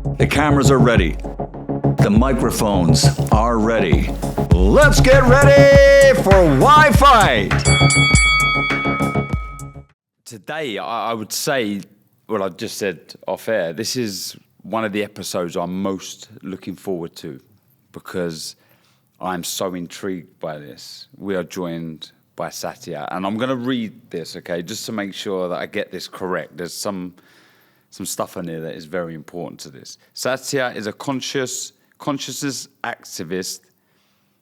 The cameras are ready. The microphones are ready. Let's get ready for Wi-Fi! Today, I would say, well, I've just said off air, this is one of the episodes I'm most looking forward to because I'm so intrigued by this. We are joined by Satya, and I'm going to read this, okay, just to make sure that I get this correct. There's some stuff in there that is very important to this. Satya is a consciousness activist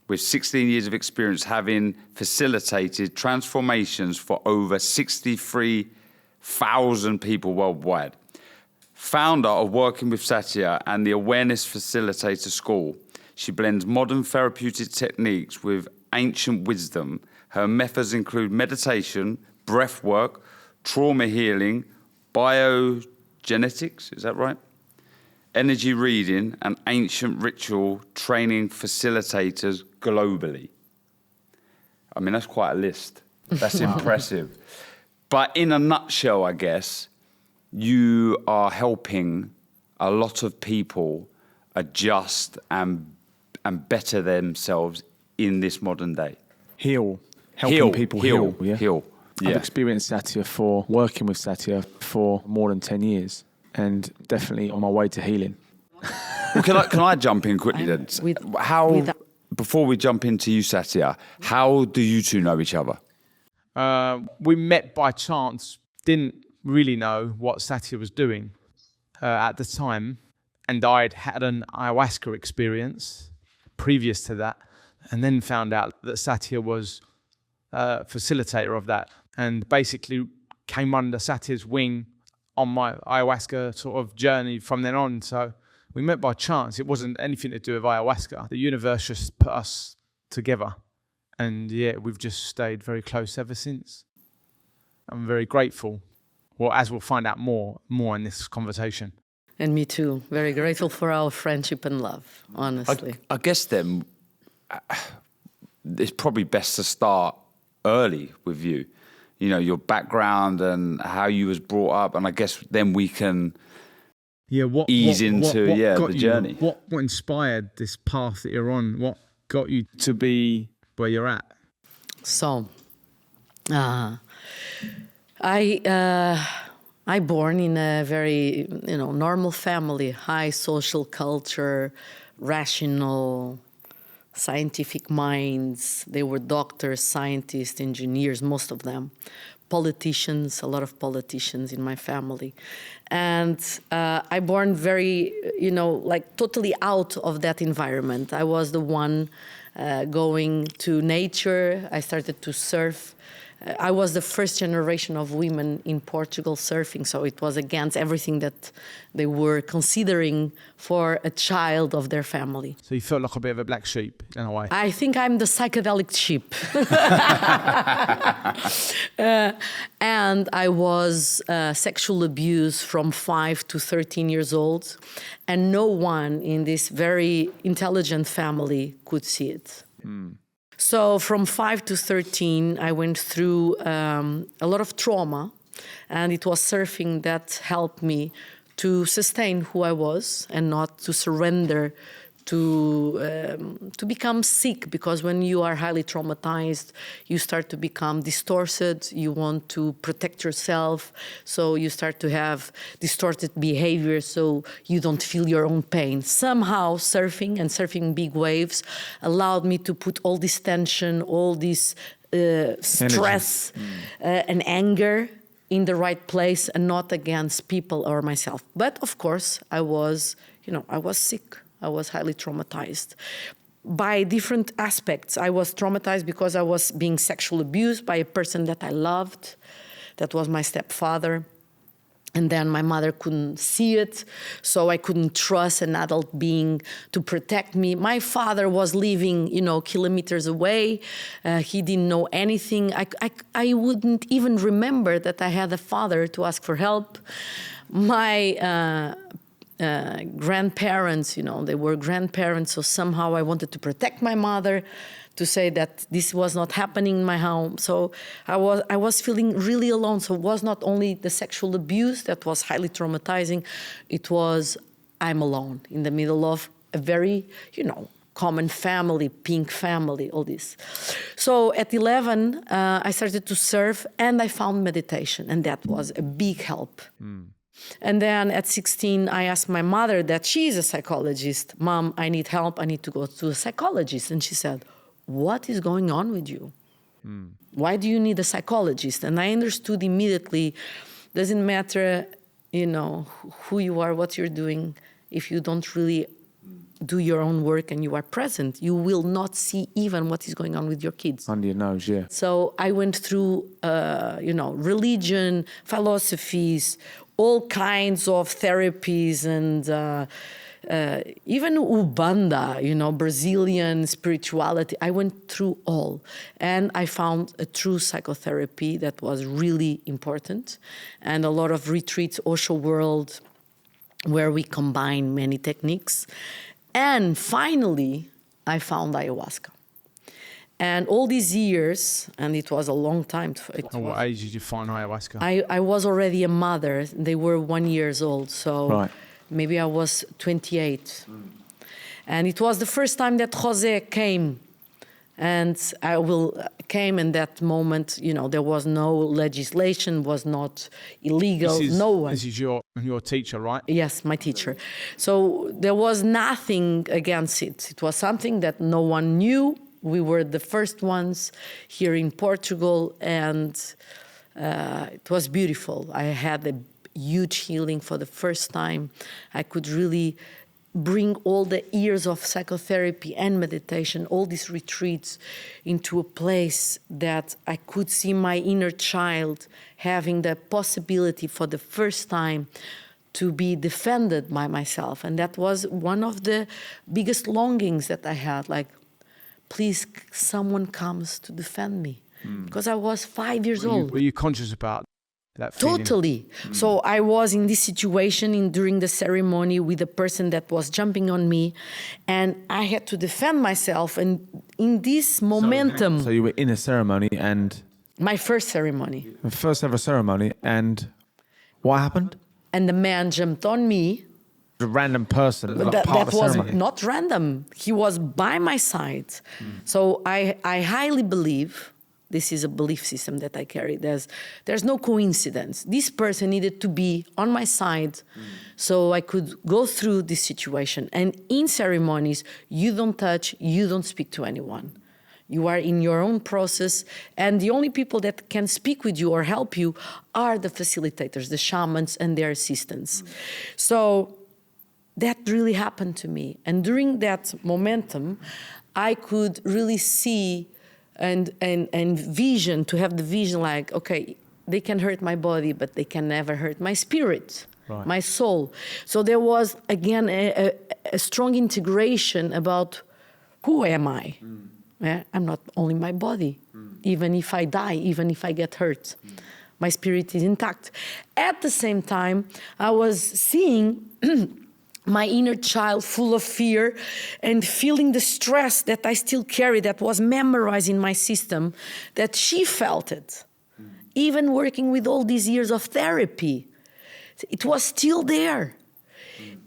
with 16 years of experience, having facilitated transformations for over 63,000 people worldwide. Founder of Working with Satya and the Awareness Facilitator School, she blends modern therapeutic techniques with ancient wisdom. Her methods include meditation, breath work, trauma healing, biogenetics, is that right? Energy reading, and ancient ritual training facilitators globally. I mean, that's quite a list. That's impressive. But in a nutshell, I guess, you are helping a lot of people adjust and better themselves in this modern day. Helping people heal. Yeah. I've experienced Satya working with Satya for more than 10 years and definitely on my way to healing. Well, can I jump in quickly then? Before we jump into you, Satya, how do you two know each other? We met by chance, didn't really know what Satya was doing at the time, and I'd had an ayahuasca experience previous to that, and then found out that Satya was a facilitator of that, and basically came under Satya's wing on my ayahuasca sort of journey from then on. So we met by chance. It wasn't anything to do with ayahuasca. The universe just put us together, and yeah, we've just stayed very close ever since. I'm very grateful. Well, as we'll find out more in this conversation. And me too. Very grateful for our friendship and love, honestly. I guess then it's probably best to start early with you. You know, your background and how you was brought up, and I guess then we can ease into the journey. What inspired this path that you're on? What got you to be where you're at? So, I born in a very, normal family, high social culture, rational, scientific minds. They were doctors, scientists, engineers, most of them. Politicians, a lot of politicians in my family. And I born very, totally out of that environment. I was the one going to nature. I started to surf. I was the first generation of women in Portugal surfing, so it was against everything that they were considering for a child of their family. So you felt like a bit of a black sheep in a way? I think I'm the psychedelic sheep. And I was sexual abused from 5 to 13 years old, and no one in this very intelligent family could see it. So from 5 to 13, I went through a lot of trauma, and it was surfing that helped me to sustain who I was and not to surrender to become sick, because when you are highly traumatized, you start to become distorted. You want to protect yourself, so you start to have distorted behavior, so you don't feel your own pain. Somehow, surfing big waves allowed me to put all this tension, all this stress and anger in the right place and not against people or myself. But of course, I was sick. I was highly traumatized by different aspects. I was traumatized because I was being sexually abused by a person that I loved. That was my stepfather. And then my mother couldn't see it, so I couldn't trust an adult being to protect me. My father was living, kilometers away. He didn't know anything. I wouldn't even remember that I had a father to ask for help. My grandparents, they were grandparents, so somehow I wanted to protect my mother, to say that this was not happening in my home. So I was feeling really alone. So it was not only the sexual abuse that was highly traumatizing, it was I'm alone in the middle of a very, common family, pink family, all this. So at 11, I started to serve and I found meditation, and that was a big help. And then at 16, I asked my mother, that she is a psychologist, Mom, I need help, I need to go to a psychologist. And she said, what is going on with you? Why do you need a psychologist? And I understood immediately, doesn't matter, who you are, what you're doing, if you don't really do your own work and you are present, you will not see even what is going on with your kids. Under your nose, yeah. So I went through, religion, philosophies, all kinds of therapies, and even Ubanda, Brazilian spirituality. I went through all. And I found a true psychotherapy that was really important. And a lot of retreats, Osho World, where we combine many techniques. And finally, I found ayahuasca. And all these years, and it was a long time. What age did you find ayahuasca? I was already a mother. They were 1 year old, so Right. maybe I was 28. And it was the first time that Jose came. And came in that moment, there was no legislation, was not illegal, no one. This is your teacher, right? Yes, my teacher. So there was nothing against it. It was something that no one knew. We were the first ones here in Portugal, and it was beautiful. I had a huge healing for the first time. I could really bring all the years of psychotherapy and meditation, all these retreats, into a place that I could see my inner child having the possibility for the first time to be defended by myself. And that was one of the biggest longings that I had, like, please, someone comes to defend me. Because I was 5 years old. Were you conscious about that feeling? Totally. So I was in this situation during the ceremony with a person that was jumping on me, and I had to defend myself. And in this momentum, So you were in a ceremony, and my first ceremony, the first ever ceremony, and what happened? and the man jumped on me. A random person, like That part of the was ceremony. not random. He was by my side. So I highly believe, this is a belief system that I carry, there's no coincidence. This person needed to be on my side so I could go through this situation. And in ceremonies, you don't touch, you don't speak to anyone. You are in your own process, and the only people that can speak with you or help you are the facilitators, the shamans and their assistants. So that really happened to me. And during that momentum, I could really see and vision, to have the vision like, okay, they can hurt my body, but they can never hurt my spirit, Right. my soul. So there was, again, a strong integration about who am I? Yeah, I'm not only my body. Even if I die, even if I get hurt, my spirit is intact. At the same time, I was seeing my inner child full of fear and feeling the stress that I still carry, that was memorized in my system, that she felt it. Even working with all these years of therapy, it was still there.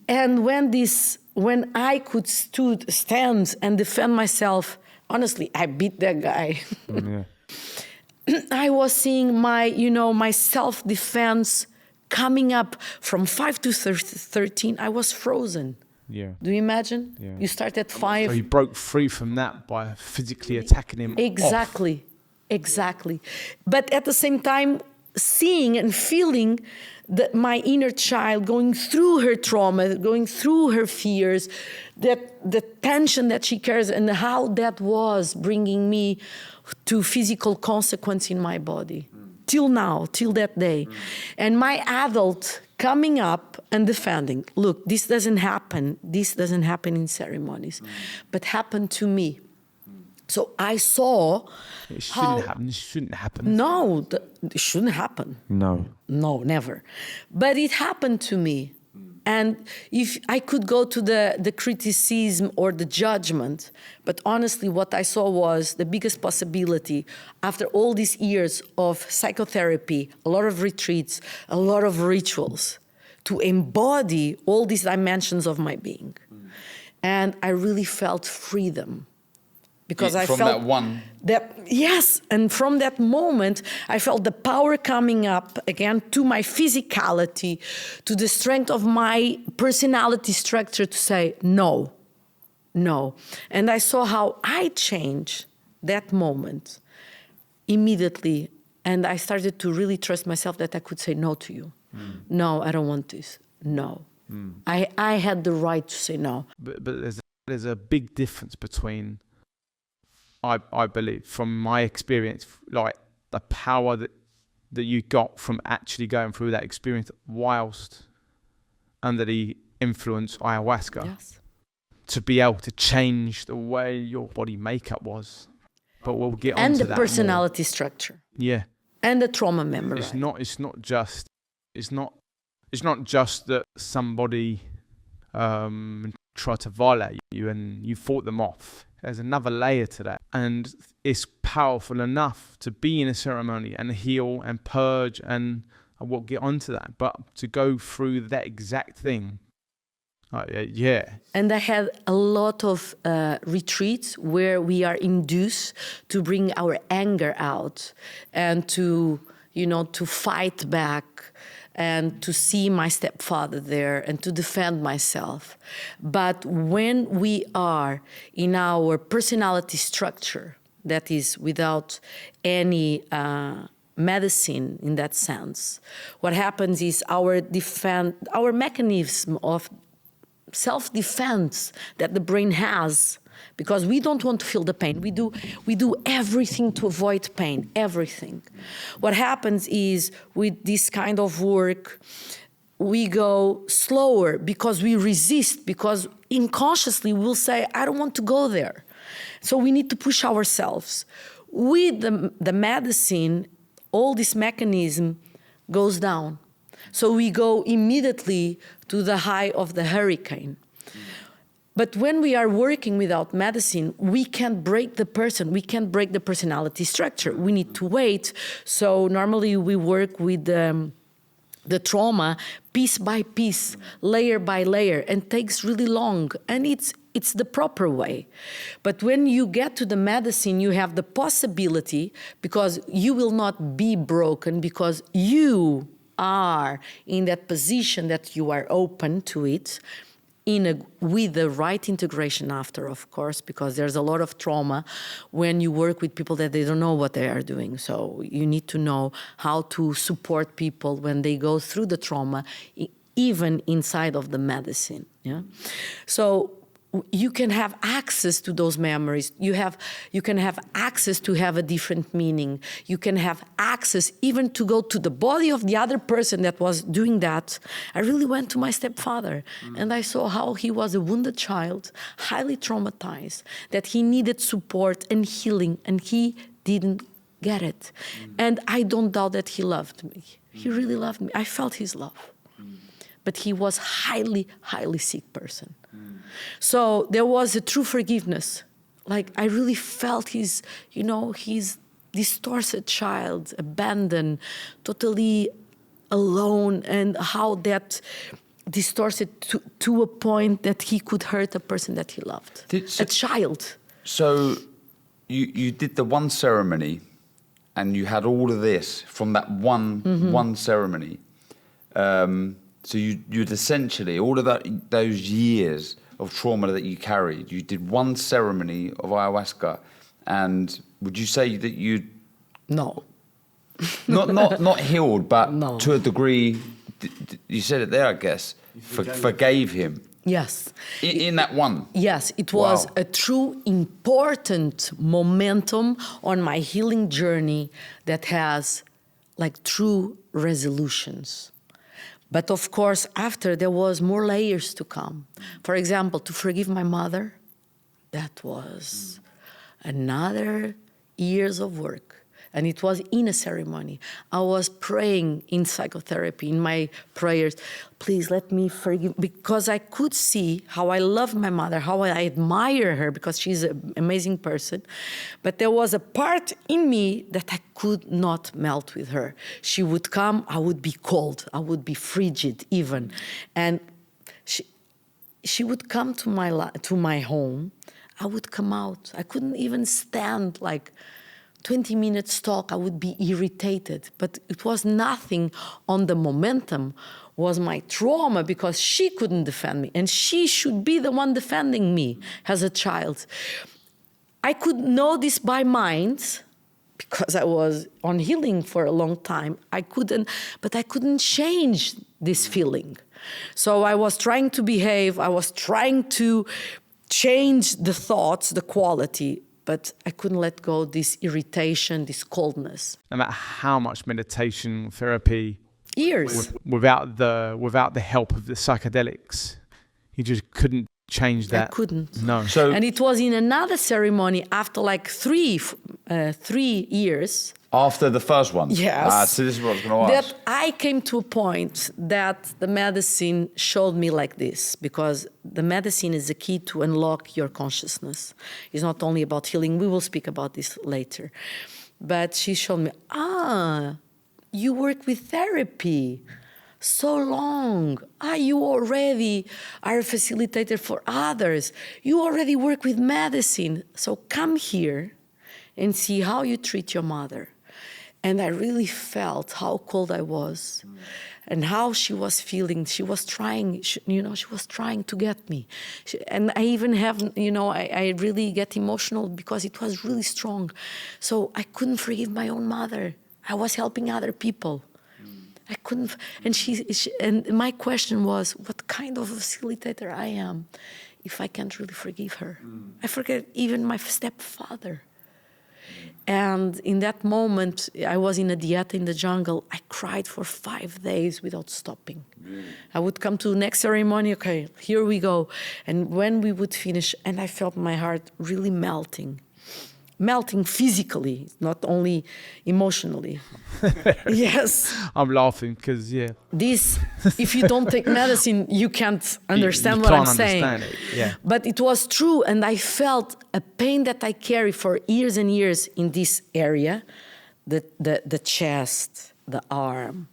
And when I could stand and defend myself, honestly, I beat that guy. Yeah. I was seeing my self-defense coming up from 5 to 13. I was frozen. Yeah. Do you imagine? Yeah. You start at 5. So you broke free from that by physically attacking him. Exactly. Exactly. But at the same time, seeing and feeling that my inner child going through her trauma, going through her fears, that the tension that she carries, and how that was bringing me to physical consequence in my body. Till now, till that day. And my adult coming up and defending, look, this doesn't happen in ceremonies, but happened to me. So I saw It shouldn't happen. It shouldn't happen. No, it shouldn't happen. No. No, never. But it happened to me. And if I could go to the criticism or the judgment, but honestly, what I saw was the biggest possibility after all these years of psychotherapy, a lot of retreats, a lot of rituals, to embody all these dimensions of my being. And I really felt freedom. Because I from felt that one. Yes, and from that moment, I felt the power coming up again to my physicality, to the strength of my personality structure to say no, no. And I saw how I changed that moment immediately, and I started to really trust myself that I could say no to you. No, I don't want this. No. I had the right to say no. But there's a big difference between, I believe, from my experience, like the power that you got from actually going through that experience whilst under the influence ayahuasca, Yes. to be able to change the way your body makeup was. But we'll get on And to the that personality structure. more. Yeah. And the trauma memory. It's not just that somebody tried to violate you and you fought them off. There's another layer to that, and it's powerful enough to be in a ceremony and heal and purge, and I will get onto that. But to go through that exact thing, yeah. And I had a lot of retreats where we are induced to bring our anger out and to fight back and to see my stepfather there and to defend myself. But when we are in our personality structure, that is without any medicine in that sense, what happens is our mechanism of self-defense that the brain has, because we don't want to feel the pain. We do everything to avoid pain, everything. What happens is with this kind of work, we go slower because we resist, because unconsciously we'll say, I don't want to go there. So we need to push ourselves. With the medicine, all this mechanism goes down. So we go immediately to the high of the hurricane. But when we are working without medicine, we can't break the person. We can't break the personality structure. We need to wait. So normally we work with the trauma piece by piece, layer by layer, and takes really long. And it's the proper way. But when you get to the medicine, you have the possibility, because you will not be broken, because you are in that position that you are open to it, with the right integration after, of course, because there's a lot of trauma when you work with people that they don't know what they are doing. So you need to know how to support people when they go through the trauma, even inside of the medicine. Yeah. So you can have access to those memories. You can have access to have a different meaning. You can have access even to go to the body of the other person that was doing that. I really went to my stepfather and I saw how he was a wounded child, highly traumatized, that he needed support and healing, and he didn't get it. And I don't doubt that he loved me. He really loved me. I felt his love. But he was highly, highly sick person. So there was a true forgiveness. Like I really felt his distorted child, abandoned, totally alone, and how that distorted to a point that he could hurt a person that he loved, a child. So you did the one ceremony, and you had all of this from that one ceremony. So you'd essentially, all of those years of trauma that you carried, you did one ceremony of ayahuasca, and would you say that you No. not healed, but No. to a degree, you said it there, I guess, forgave him? Yes. In that one? Yes, it was Wow. a true important momentum on my healing journey that has like true resolutions. But of course, after there was more layers to come. For example, to forgive my mother, that was another years of work. And it was in a ceremony. I was praying in psychotherapy, in my prayers, please let me forgive, because I could see how I love my mother, how I admire her, because she's an amazing person. But there was a part in me that I could not melt with her. She would come, I would be cold, I would be frigid even. And she would come to my home, I would come out. I couldn't even stand like 20 minutes talk, I would be irritated. But it was nothing on the momentum, was my trauma, because she couldn't defend me. And she should be the one defending me as a child. I could know this by mind, because I was on healing for a long time. But I couldn't change this feeling. So I was trying to behave, I was trying to change the thoughts, the quality, but I couldn't let go this irritation, this coldness. No matter how much meditation, therapy, years without the help of the psychedelics, you just couldn't change that. I couldn't. No. And it was in another ceremony after like 3 years. After the first one? Yes. So this is what I was going to ask. That I came to a point that the medicine showed me like this, because the medicine is the key to unlock your consciousness. It's not only about healing. We will speak about this later. But she showed me, you work with therapy so long. You already are a facilitator for others. You already work with medicine. So come here and see how you treat your mother. And I really felt how cold I was and how she was feeling. She was trying, she was trying to get me. And I even have, I really get emotional because it was really strong. So I couldn't forgive my own mother. I was helping other people. I couldn't, and my question was, what kind of facilitator I am if I can't really forgive her? I forget even my stepfather. And in that moment, I was in a dieta in the jungle. I cried for 5 days without stopping. I would come to the next ceremony, okay, here we go. And when we would finish, and I felt my heart really melting physically, not only emotionally. Yes. I'm laughing because, This, if you don't take medicine, you can't understand what I'm saying. It. Yeah. But it was true, and I felt a pain that I carry for years and years in this area, the chest, the arm,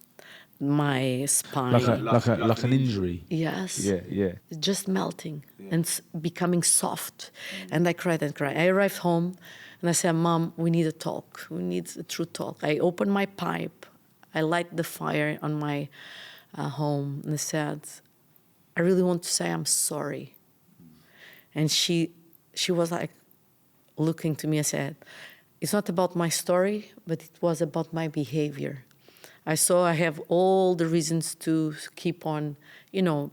my spine. Like an injury. Yes. Yeah. Just melting and becoming soft. And I cried and cried. I arrived home and I said, Mom, we need a talk. We need a true talk. I opened my pipe. I light the fire on my home. And I said, I really want to say I'm sorry. And she was like looking to me and said, it's not about my story, but it was about my behavior. I saw I have all the reasons to keep on,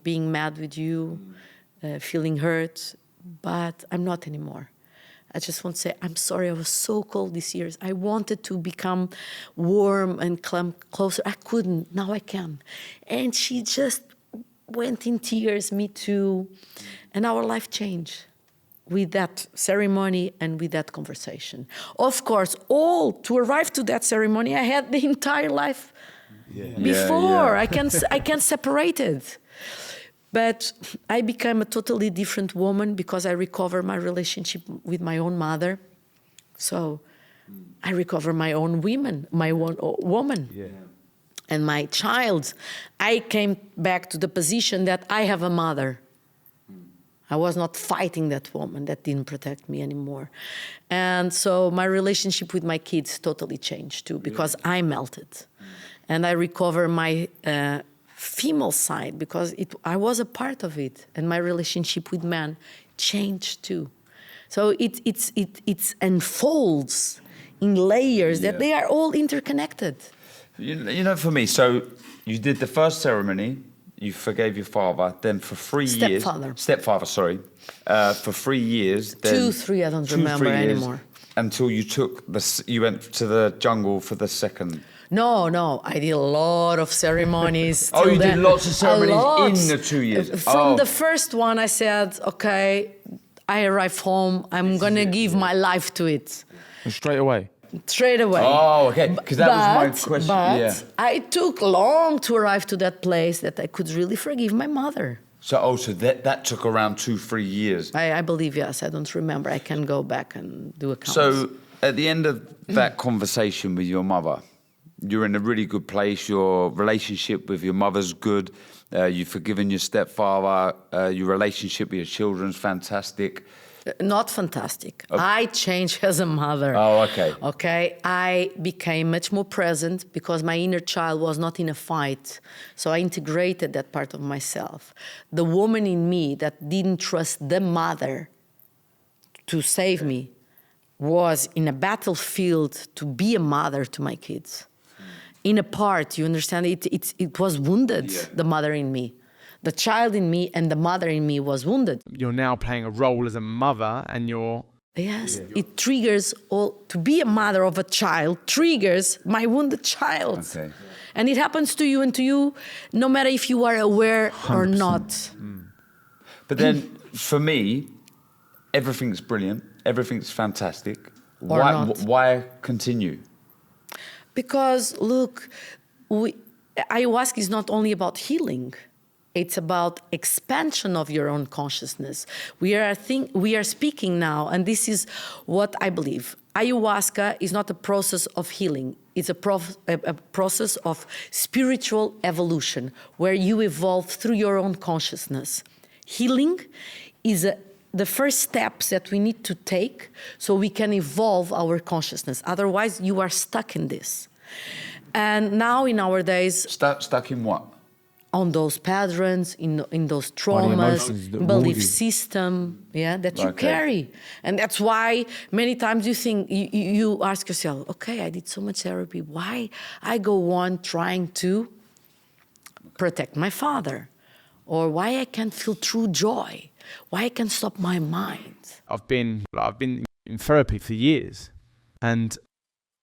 being mad with you, feeling hurt, but I'm not anymore. I just want to say, I'm sorry, I was so cold these years. I wanted to become warm and come closer. I couldn't, now I can. And she just went in tears, me too. And our life changed with that ceremony and with that conversation. Of course, to arrive to that ceremony, I had the entire life before. I can't separate it. But I became a totally different woman because I recovered my relationship with my own mother. So I recovered my own woman. Yeah. And my child. I came back to the position that I have a mother. I was not fighting that woman that didn't protect me anymore. And so my relationship with my kids totally changed too, because I melted. And I recovered my female side because I was a part of it. And my relationship with men changed too. So it unfolds in layers that they are all interconnected. For me, so you did the first ceremony, you forgave your father, then for 3 years... Stepfather, sorry. For 3 years... Then 2, 3, I don't remember anymore. Until you went to the jungle for the second... No, I did a lot of ceremonies. You did lots of ceremonies in the 2 years? From the first one, I said, okay, I arrive home, I'm going to give my life to it. And straight away? Straight away. Oh, okay. Because that was my question. But Yeah. I took long to arrive to that place that I could really forgive my mother. So that took around 2-3 years. I believe, yes. I don't remember. I can go back and do a count. So at the end of that conversation with your mother, you're in a really good place. Your relationship with your mother's good. You've forgiven your stepfather. Your relationship with your children's fantastic. Not fantastic. I changed as a mother. Oh, okay. Okay, I became much more present because my inner child was not in a fight. So I integrated that part of myself. The woman in me that didn't trust the mother to save me was in a battlefield to be a mother to my kids. In a part, you understand, it was wounded, the mother in me. The child in me and the mother in me was wounded. You're now playing a role as a mother, and you're... Yes, it triggers to be a mother of a child triggers my wounded child. Okay. And it happens to you and to you, no matter if you are aware or 100%. not. But then, for me, everything's brilliant. Everything's fantastic. Or not. Why continue? Because, look, ayahuasca is not only about healing. It's about expansion of your own consciousness. We are speaking now, and this is what I believe. Ayahuasca is not a process of healing. It's a process of spiritual evolution, where you evolve through your own consciousness. Healing is the first steps that we need to take so we can evolve our consciousness. Otherwise, you are stuck in this. And now in our days... Stuck in what? On those patterns, in those traumas, belief system, that you carry. And that's why many times you think, you ask yourself, okay, I did so much therapy. Why I go on trying to protect my father? Or why I can't feel true joy? Why I can't stop my mind? I've been in therapy for years, and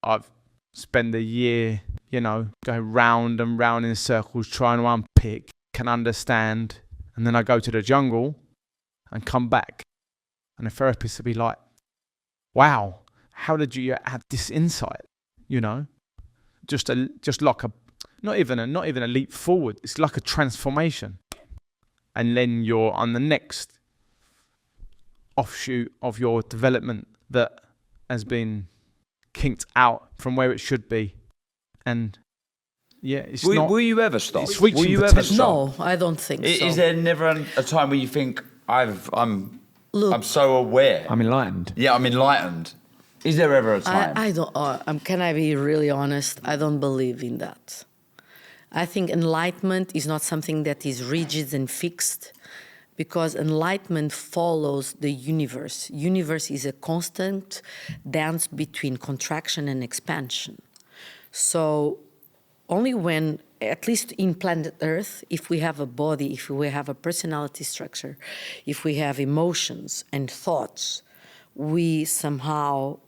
I've spent a year, going round and round in circles, trying to unpick, can understand, and then I go to the jungle and come back, and the therapist will be like, "Wow, how did you have this insight?" Just like not even a leap forward. It's like a transformation, and then you're on the next offshoot of your development that has been kinked out from where it should be. And will you ever stop? It's reaching will you potential. ever stop? No, I don't think so. Is there never a time where you think I'm so aware? I'm enlightened. Yeah, I'm enlightened. Is there ever a time? I don't. Can I be really honest? I don't believe in that. I think enlightenment is not something that is rigid and fixed, because enlightenment follows the universe. Universe is a constant dance between contraction and expansion. So only when, at least in planet Earth, if we have a body, if we have a personality structure, if we have emotions and thoughts, we somehow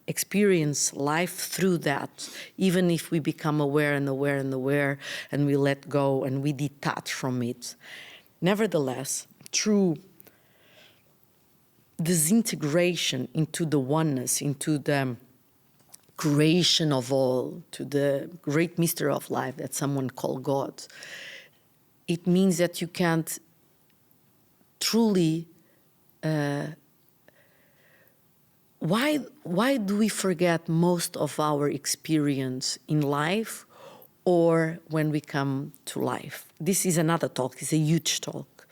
experience life through that, even if we become aware and aware and aware, and we let go and we detach from it. Nevertheless, through disintegration into the oneness, into the creation of all, to the great mystery of life that someone called God, it means that you can't truly... Why do we forget most of our experience in life or when we come to life? This is another talk. It's a huge talk.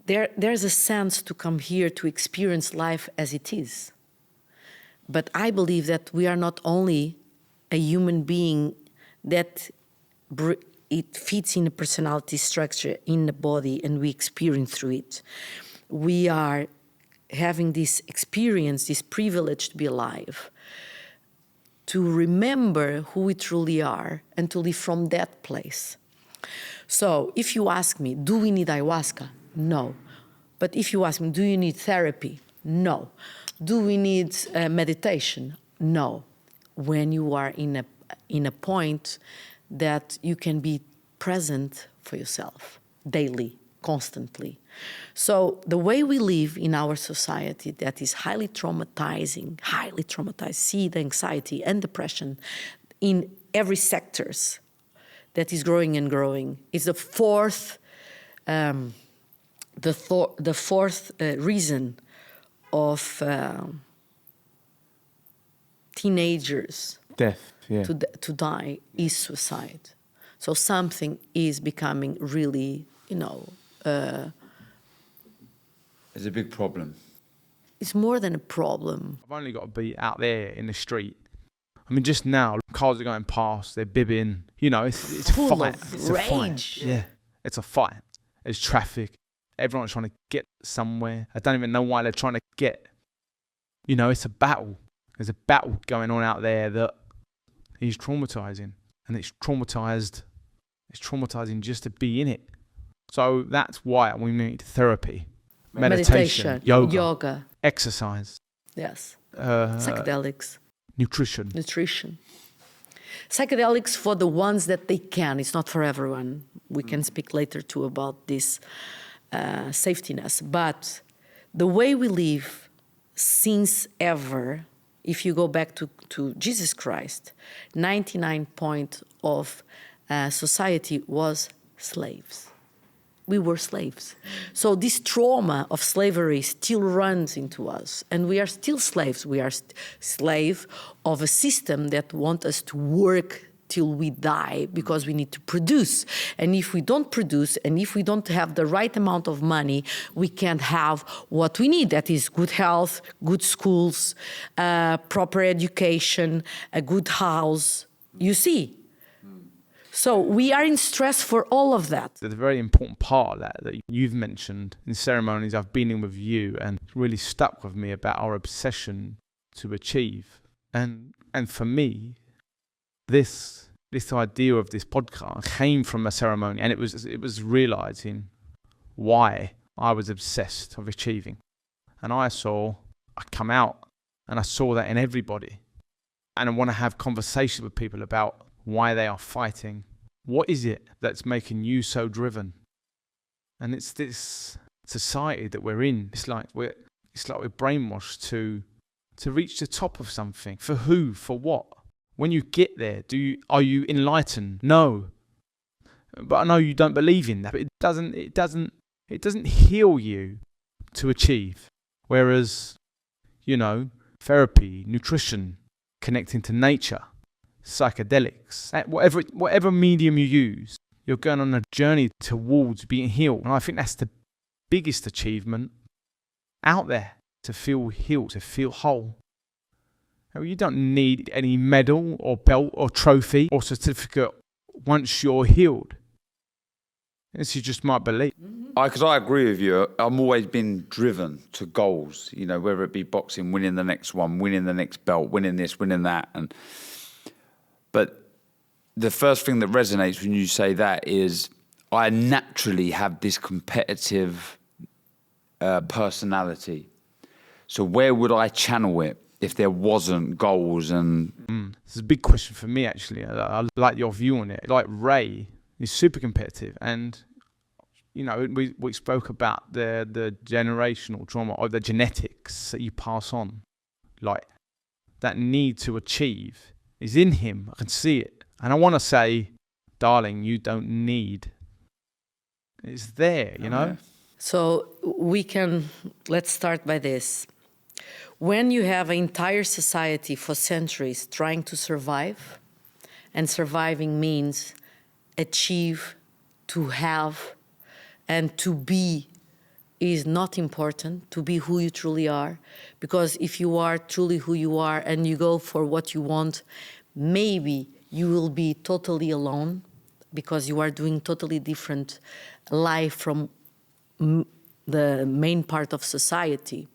There's a sense to come here to experience life as it is. But I believe that we are not only a human being that it fits in a personality structure in the body and we experience through it. We are having this experience, this privilege to be alive, to remember who we truly are and to live from that place. So if you ask me, do we need ayahuasca? No. But if you ask me, do you need therapy? No. Do we need meditation? No. When you are in a point that you can be present for yourself daily, constantly. So the way we live in our society that is highly traumatizing, see the anxiety and depression in every sectors that is growing and growing. Is the fourth reason of teenagers Death, yeah. to die is suicide. So something is becoming really, It's a big problem. it's more than a problem. I've only got to be out there in the street. I mean, just now, cars are going past, they're bibbing. It's a Full fight. of It's a rage. fight. Yeah, it's a fight. There's traffic. Everyone's trying to get somewhere. I don't even know why they're trying to get. It's a battle. There's a battle going on out there that is traumatizing. And it's traumatized. It's traumatizing just to be in it. So that's why we need therapy. Meditation, yoga, exercise. Yes. Psychedelics. Nutrition. Psychedelics for the ones that they can. It's not for everyone. We can speak later too about this safetiness. But the way we live since ever, if you go back to Jesus Christ, 99% of society was slaves. We were slaves. So this trauma of slavery still runs into us. And we are still slaves. We are slave of a system that wants us to work till we die because we need to produce. And if we don't produce and if we don't have the right amount of money, we can't have what we need. That is good health, good schools, proper education, a good house. You see? So we are in stress for all of that. There's a very important part of that you've mentioned in ceremonies I've been in with you, and it's really stuck with me about our obsession to achieve. And for me, this idea of this podcast came from a ceremony, and it was realizing why I was obsessed of achieving. And I come out and I saw that in everybody. And I want to have conversations with people about why they are fighting. What is it that's making you so driven? And it's this society that we're in. It's like we're brainwashed to reach the top of something. For who? For what? When you get there, are you enlightened? No. But I know you don't believe in that. But it doesn't heal you to achieve. Whereas, therapy, nutrition, connecting to nature, psychedelics, whatever medium you use, you're going on a journey towards being healed. And I think that's the biggest achievement out there, to feel healed, to feel whole. You don't need any medal or belt or trophy or certificate once you're healed. This is just my belief. Because I agree with you. I'm always been driven to goals, whether it be boxing, winning the next one, winning the next belt, winning this, winning that. But the first thing that resonates when you say that is I naturally have this competitive personality. So where would I channel it if there wasn't goals? And It's a big question for me, actually. I like your view on it. Like Ray is super competitive, and we spoke about the generational trauma or the genetics that you pass on. Like that need to achieve is in him. I can see it. And I want to say, darling, you don't need. It's there, So let's start by this. When you have an entire society for centuries trying to survive, and surviving means achieve, to have, and to be is not important, to be who you truly are. Because if you are truly who you are and you go for what you want, maybe you will be totally alone because you are doing totally different life from the main part of society.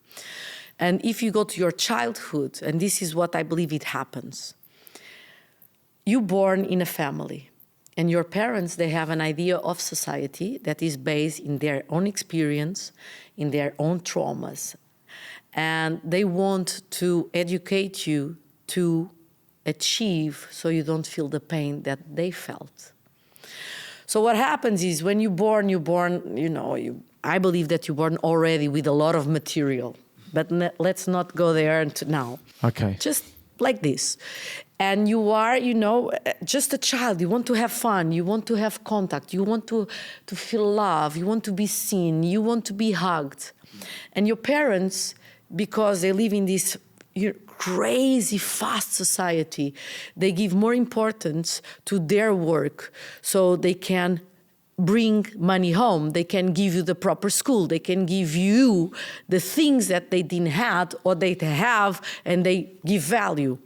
And if you go to your childhood, and this is what I believe it happens, you're born in a family. And your parents, they have an idea of society that is based in their own experience, in their own traumas. And they want to educate you to achieve so you don't feel the pain that they felt. So what happens is when you're born, I believe that you're born already with a lot of material. But let's not go there now. Okay. Just like this. And you are, just a child. You want to have fun. You want to have contact. You want to feel love. You want to be seen. You want to be hugged. And your parents, because they live in this crazy fast society, they give more importance to their work so they can bring money home. They can give you the proper school. They can give you the things that they didn't have or they have, and they give value.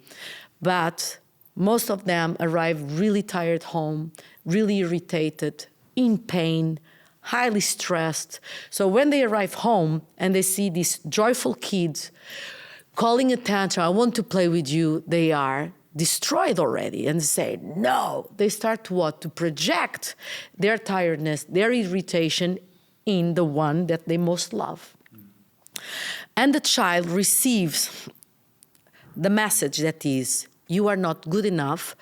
But most of them arrive really tired home, really irritated, in pain, highly stressed. So when they arrive home and they see these joyful kids calling attention, I want to play with you, they are destroyed already and say, no. They start to what? To project their tiredness, their irritation in the one that they most love. And the child receives the message that is, you are not good enough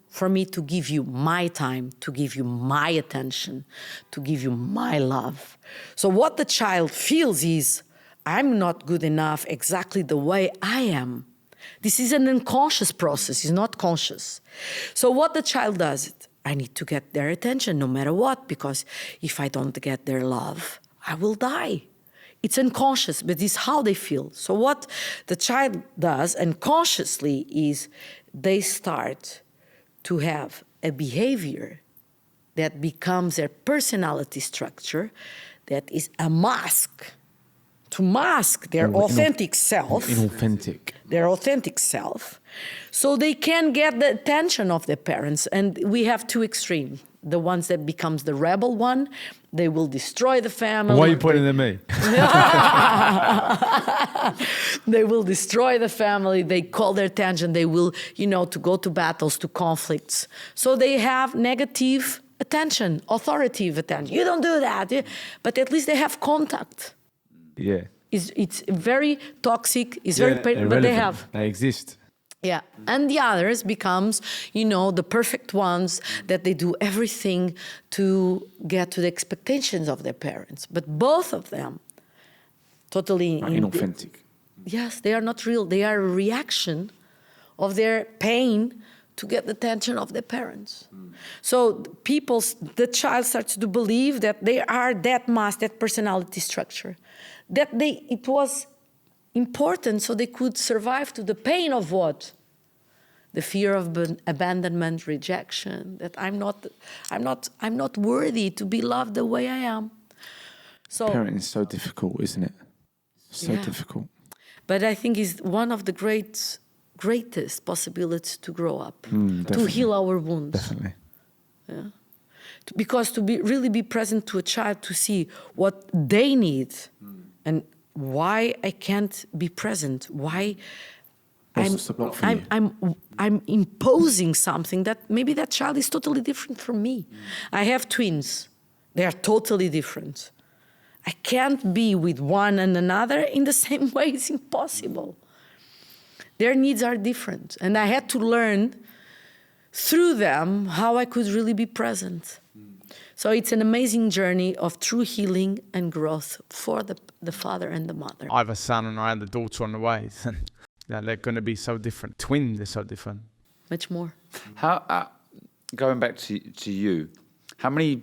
for me to give you my time, to give you my attention, to give you my love. So what the child feels is, I'm not good enough exactly the way I am. This is an unconscious process, it's not conscious. So what the child does, I need to get their attention no matter what, because if I don't get their love, I will die. It's unconscious, but it's how they feel. So what the child does unconsciously is they start to have a behavior that becomes their personality structure, that is a mask, to mask their authentic self. Their authentic self. So they can get the attention of their parents. And we have two extremes. The ones that becomes the rebel one, they will destroy the family. Why are you pointing at me? They will destroy the family. They call their attention. They will, to go to battles, to conflicts. So they have negative attention, authoritative attention. You don't do that. But at least they have contact. Yeah. It's very toxic. It's very painful, but they have. They exist. Yeah, and the others becomes, the perfect ones that they do everything to get to the expectations of their parents. But both of them, totally inauthentic. Yes, they are not real. They are a reaction of their pain to get the attention of their parents. So the child starts to believe that they are that mass, that personality structure, that it was important so they could survive to the pain of what? The fear of abandonment, rejection, that I'm not worthy to be loved the way I am. So parenting is so difficult, isn't it? So difficult. But I think it's one of the greatest possibilities to grow up, to heal our wounds. Definitely. Yeah. Because to really be present to a child, to see what they need and why I can't be present, why I'm imposing something that maybe that child is totally different from me. I have twins. They are totally different. I can't be with one and another in the same way. It's impossible. Their needs are different. And I had to learn through them how I could really be present. So it's an amazing journey of true healing and growth for the father and the mother. I have a son and I have a daughter on the way. They're going to be so different. Twins are so different. Much more. How, going back to you, how many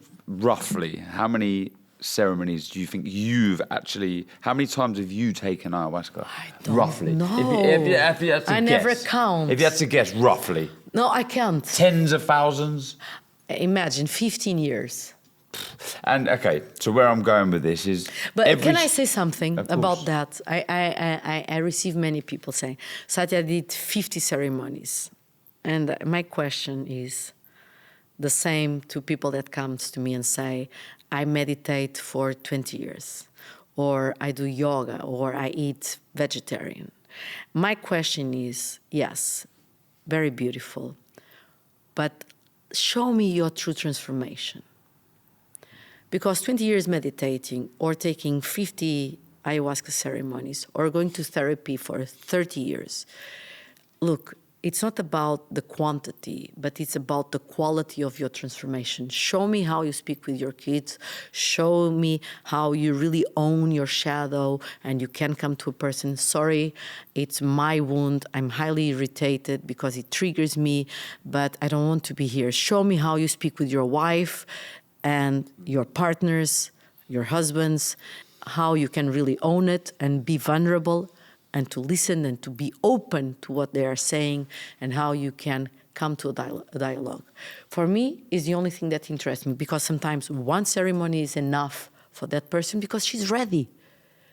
ceremonies do you think how many times have you taken ayahuasca? I don't roughly know. If you had to guess. Never count. If you had to guess roughly. No, I can't. Tens of thousands? Imagine 15 years. And okay, so where I'm going with this is... But can I say something about that? I receive many people saying, Satya did 50 ceremonies. And my question is the same to people that comes to me and say, I meditate for 20 years, or I do yoga, or I eat vegetarian. My question is, yes, very beautiful, but show me your true transformation. Because 20 years meditating, or taking 50 ayahuasca ceremonies, or going to therapy for 30 years, look, it's not about the quantity, but it's about the quality of your transformation. Show me how you speak with your kids. Show me how you really own your shadow and you can come to a person, sorry, it's my wound. I'm highly irritated because it triggers me, but I don't want to be here. Show me how you speak with your wife and your partners, your husbands, how you can really own it and be vulnerable and to listen and to be open to what they are saying and how you can come to a dialogue. For me, is the only thing that interests me, because sometimes one ceremony is enough for that person because she's ready.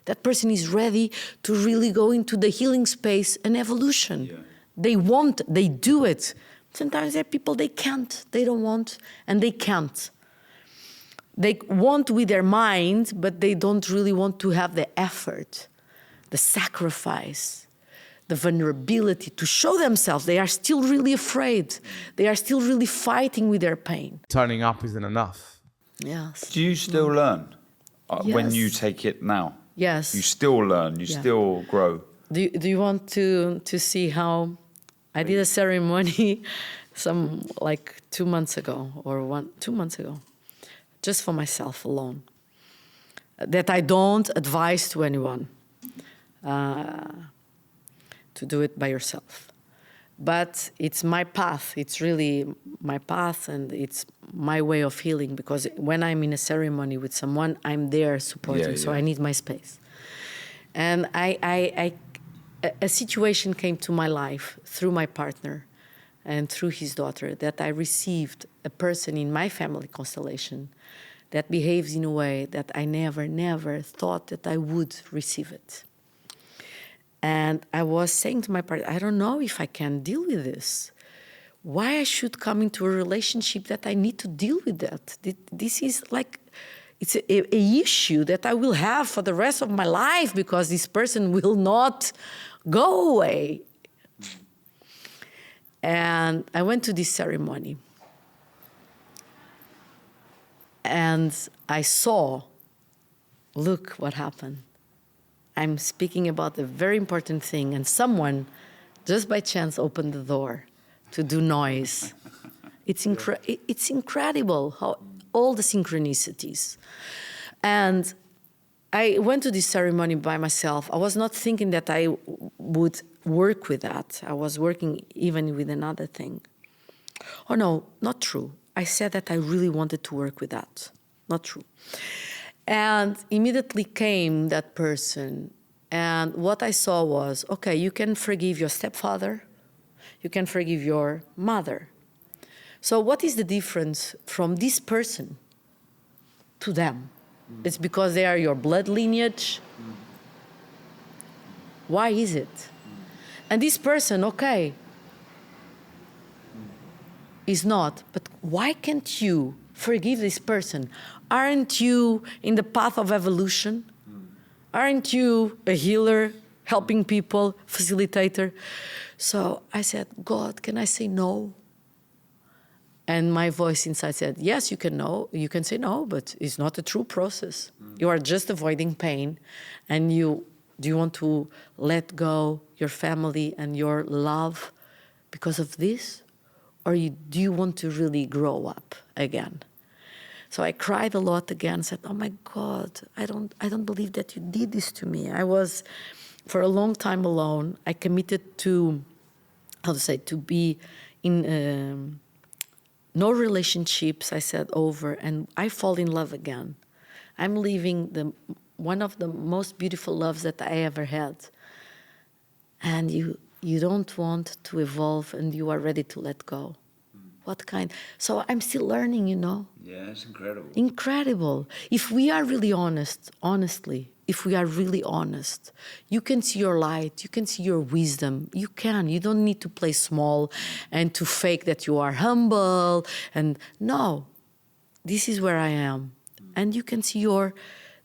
That person is ready to really go into the healing space and evolution. Yeah. They do it. Sometimes there are people, they can't, they don't want, and they can't. They want with their mind, but they don't really want to have the effort, the sacrifice, the vulnerability to show themselves. They are still really afraid. They are still really fighting with their pain. Turning up isn't enough. Yes. Do you still learn when you Yes. take it now? Yes. You still learn, you still grow. Do you want to see how I did a ceremony like 2 months ago or 2 months ago, just for myself alone, that I don't advise to anyone. To do it by yourself. But it's my path. It's really my path, and it's my way of healing, because when I'm in a ceremony with someone, I'm there supporting, so I need my space. And a situation came to my life through my partner and through his daughter, that I received a person in my family constellation that behaves in a way that I never thought that I would receive it. And I was saying to my partner, I don't know if I can deal with this. Why I should come into a relationship that I need to deal with that? This is like, it's a issue that I will have for the rest of my life, because this person will not go away. And I went to this ceremony. And I saw, look what happened. I'm speaking about a very important thing, and someone, just by chance, opened the door to do noise. It's incredible how all the synchronicities. And I went to this ceremony by myself. I was not thinking that I would work with that. I was working even with another thing. Oh no, not true. I said that I really wanted to work with that. Not true. And immediately came that person. And what I saw was, okay, you can forgive your stepfather. You can forgive your mother. So what is the difference from this person to them? It's because they are your blood lineage. Why is it? And this person, okay, is not. But why can't you forgive this person? Aren't you in the path of evolution? Aren't you a healer, helping people, facilitator? So I said, God, can I say no? And my voice inside said, yes, you can say no, but it's not a true process. You are just avoiding pain. And do you want to let go your family and your love because of this? Or do you want to really grow up again? So I cried a lot again, said, oh my God, I don't believe that you did this to me. I was, for a long time alone. I committed to, to be in no relationships, I said, over, and I fall in love again. I'm living one of the most beautiful loves that I ever had. And you don't want to evolve, and you are ready to let go. What kind? So I'm still learning, Yeah, it's incredible. Incredible. If we are really honest, honestly, if we are really honest, you can see your light, you can see your wisdom. You don't need to play small and to fake that you are humble. And no, this is where I am. And you can see your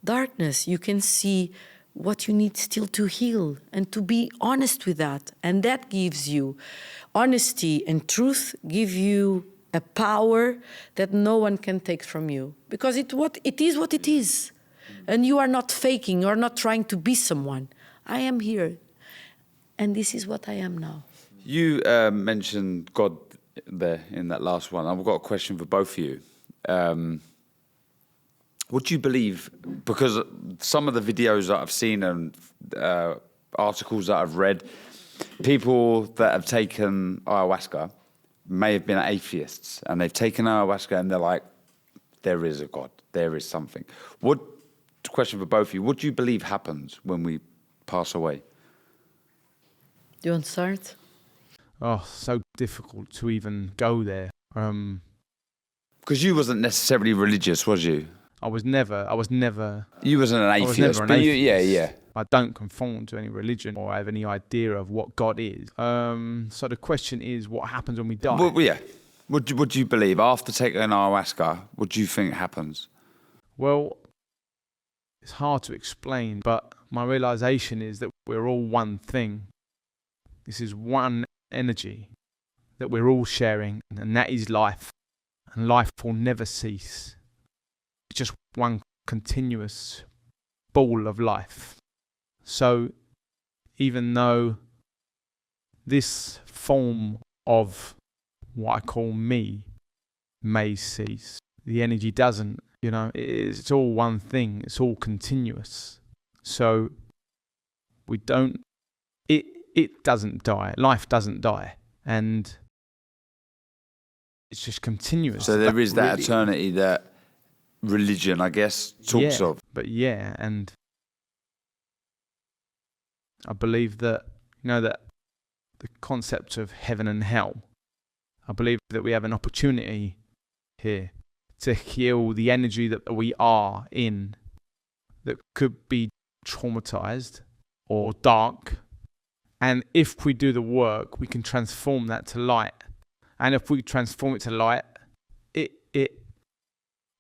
darkness. You can see what you need still to heal, and to be honest with that. And that gives you honesty, and truth give you a power that no one can take from you, because it is what it is. And you are not faking, you are not trying to be someone. I am here, and this is what I am now. You mentioned God there in that last one. I've got a question for both of you. What do you believe? Because some of the videos that I've seen and articles that I've read, people that have taken ayahuasca may have been atheists, and they've taken ayahuasca and they're like, there is a God, there is something. What, question for both of you, what do you believe happens when we pass away? Do you want to start? Oh, so difficult to even go there. Because you wasn't necessarily religious, was you? I was never. You wasn't an atheist. I was never an but atheist. Yeah. I don't conform to any religion or have any idea of what God is. So the question is, what happens when we die? Well, yeah. What do you believe? After taking ayahuasca, what do you think happens? Well, it's hard to explain, but my realization is that we're all one thing. This is one energy that we're all sharing, and that is life. And life will never cease. It's just one continuous ball of life. So even though this form of what I call me may cease, the energy doesn't. You know, it's all one thing. It's all continuous. So we don't. It doesn't die. Life doesn't die, and it's just continuous. So there is that eternity that religion, I guess, talks of. But yeah, and I believe that, you know, that the concept of heaven and hell, I believe that we have an opportunity here to heal the energy that we are in that could be traumatized or dark. And if we do the work, we can transform that to light. And if we transform it to light, it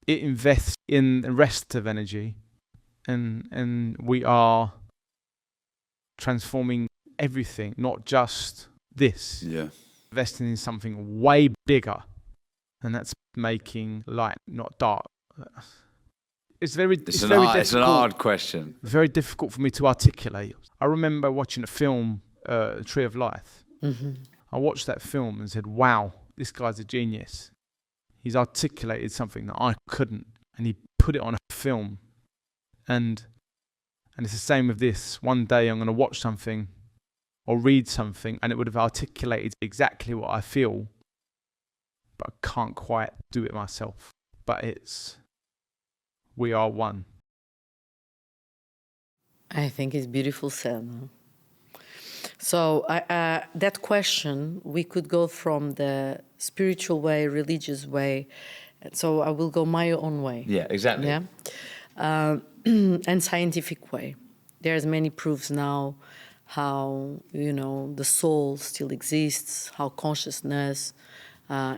invests in the rest of energy, and we are transforming everything, not just this. Yeah. Investing in something way bigger, and that's making light, not dark. It's very difficult. It's an hard question. It's very difficult for me to articulate. I remember watching a film, Tree of Life. Mm-hmm. I watched that film and said, wow, this guy's a genius. He's articulated something that I couldn't, and he put it on a film. And it's the same with this. One day I'm going to watch something or read something, and it would have articulated exactly what I feel, but I can't quite do it myself. But we are one. I think it's beautiful said. Huh? So that question, we could go from the spiritual way, religious way. So I will go my own way. Yeah, exactly. Yeah, and scientific way. There's many proofs now how, you know, the soul still exists, how consciousness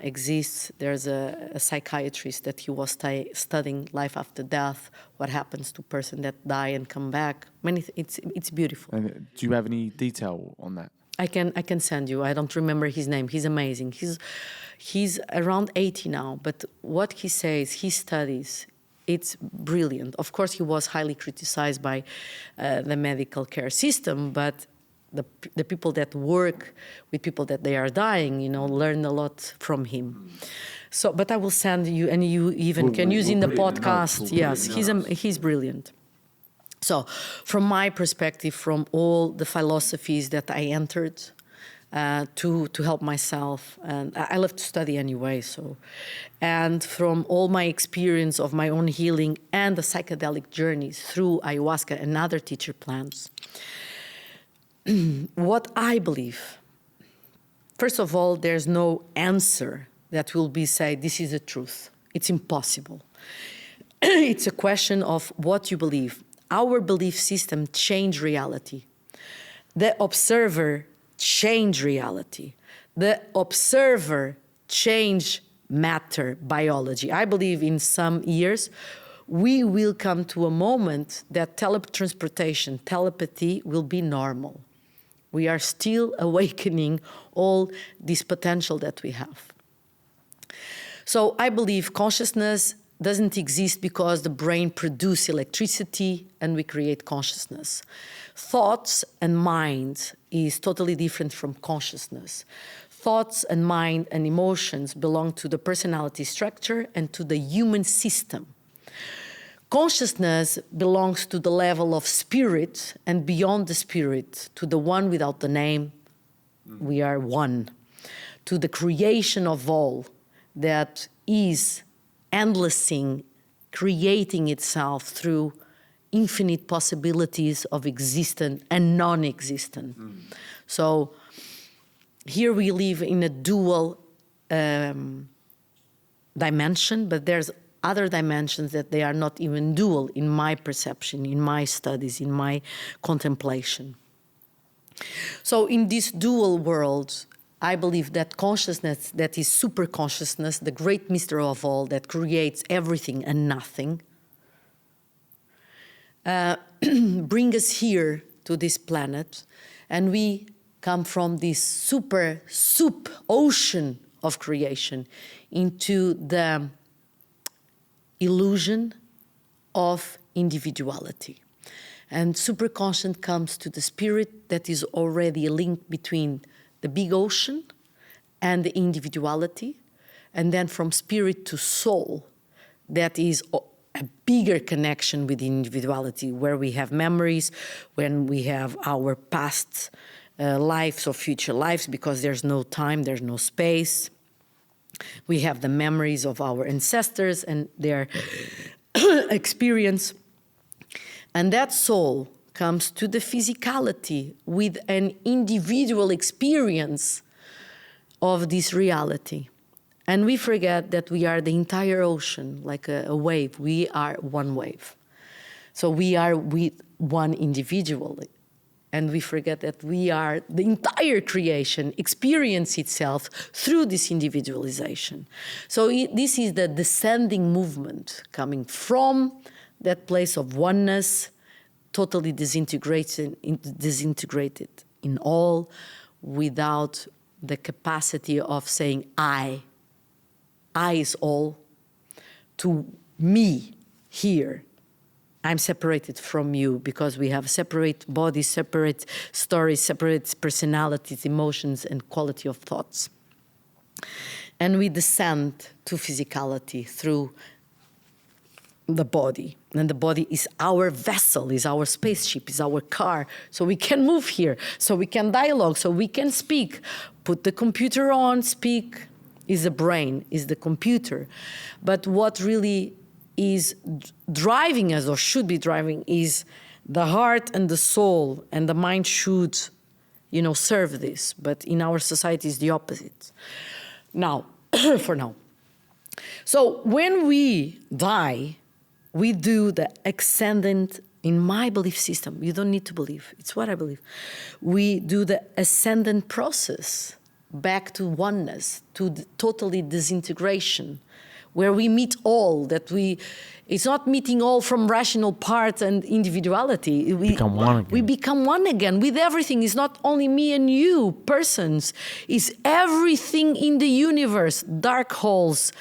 exists. There's a psychiatrist that he was studying life after death, what happens to person that die and come back. It's beautiful. And do you have any detail on that? I can send you. I don't remember his name. He's amazing. He's around 80 now, but what he says, he studies, it's brilliant. Of course, he was highly criticized by the medical care system, but the people that work with people that they are dying, you know, learn a lot from him. So, but I will send you, and you even can use in the podcast. Yes, he's brilliant. So, from my perspective, from all the philosophies that I entered to help myself, and I love to study anyway. So, and from all my experience of my own healing and the psychedelic journeys through ayahuasca and other teacher plants. What I believe, first of all, there's no answer that will be say, this is the truth. It's impossible. It's a question of what you believe. Our belief system changed reality. The observer changed reality. The observer changed matter, biology. I believe in some years, we will come to a moment that teletransportation, telepathy will be normal. We are still awakening all this potential that we have. So I believe consciousness doesn't exist because the brain produces electricity and we create consciousness. Thoughts and mind is totally different from consciousness. Thoughts and mind and emotions belong to the personality structure and to the human system. Consciousness belongs to the level of spirit, and beyond the spirit, to the one without the name, we are one. To the creation of all that is endlessing, creating itself through infinite possibilities of existent and non-existent. So here we live in a dual dimension, but there's other dimensions that they are not even dual in my perception, in my studies, in my contemplation. So in this dual world, I believe that consciousness, that is super consciousness, the great mystery of all that creates everything and nothing, bring us here to this planet, and we come from this super soup ocean of creation into the illusion of individuality. And superconscious comes to the spirit that is already a link between the big ocean and the individuality, and then from spirit to soul, that is a bigger connection with individuality, where we have memories, when we have our past lives or future lives, because there's no time, there's no space. We have the memories of our ancestors and their experience. And that soul comes to the physicality with an individual experience of this reality. And we forget that we are the entire ocean, like a wave. We are one wave. So we are with one individual. And we forget that we are the entire creation, experience itself through this individualization. So this is the descending movement coming from that place of oneness, totally disintegrated in all, without the capacity of saying I is all, to me here. I'm separated from you because we have separate bodies, separate stories, separate personalities, emotions, and quality of thoughts. And we descend to physicality through the body. And the body is our vessel, is our spaceship, is our car. So we can move here, so we can dialogue, so we can speak. Put the computer on, speak, is the brain, is the computer. But what really is driving us, or should be driving, is the heart and the soul, and the mind should, serve this. But in our society, it's the opposite. Now, for now. So when we die, we do the ascendant, in my belief system, you don't need to believe, it's what I believe. We do the ascendant process back to oneness, to the totally disintegration, where we meet all, it's not meeting all from rational part and individuality. We become one again. We become one again with everything. It's not only me and you, persons. It's everything in the universe, dark holes,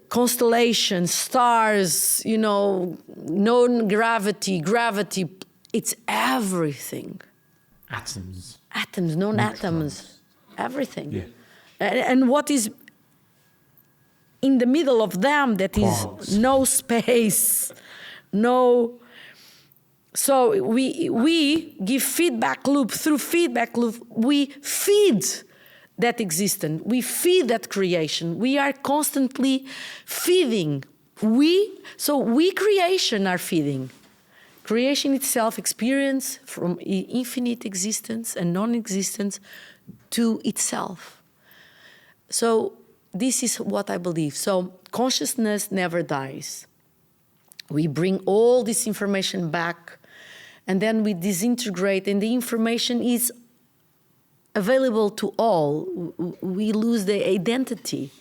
constellations, stars, known gravity, gravity. It's everything. Atoms. Atoms, known atoms, everything. Yeah. And what is in the middle of them, that Quarks. is no space, no. So we give feedback loop. Through feedback loop, we feed that existence. We feed that creation. We are constantly feeding. We creation are feeding. Creation itself experience from infinite existence and non-existence to itself. So this is what I believe. So consciousness never dies. We bring all this information back, and then we disintegrate, and the information is available to all. We lose the identity.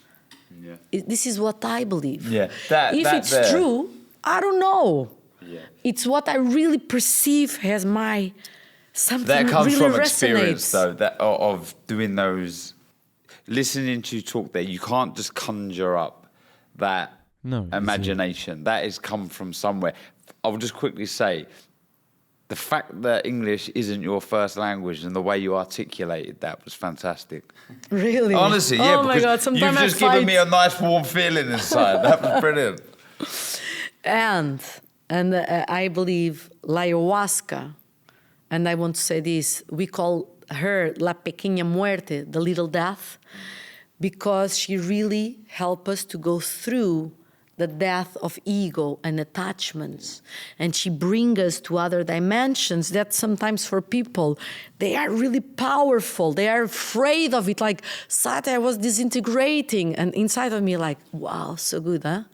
Yeah. This is what I believe. Yeah. If it's true, I don't know. Yeah. It's what I really perceive as my something that comes really from resonates. experience, though, that of doing those, listening to you talk there. You can't just conjure up that No. imagination. That has come from somewhere. I'll just quickly say, the fact that English isn't your first language and the way you articulated that was fantastic. Really? Honestly, yeah. Oh my God! Because you've Sometimes just given me a nice warm feeling inside. That was brilliant. And I believe ayahuasca, and I want to say this, we call her La Pequeña Muerte, the little death, because she really helped us to go through the death of ego and attachments. And she brings us to other dimensions that sometimes for people, they are really powerful. They are afraid of it. Like, Satya, I was disintegrating. And inside of me, like, wow, so good, huh?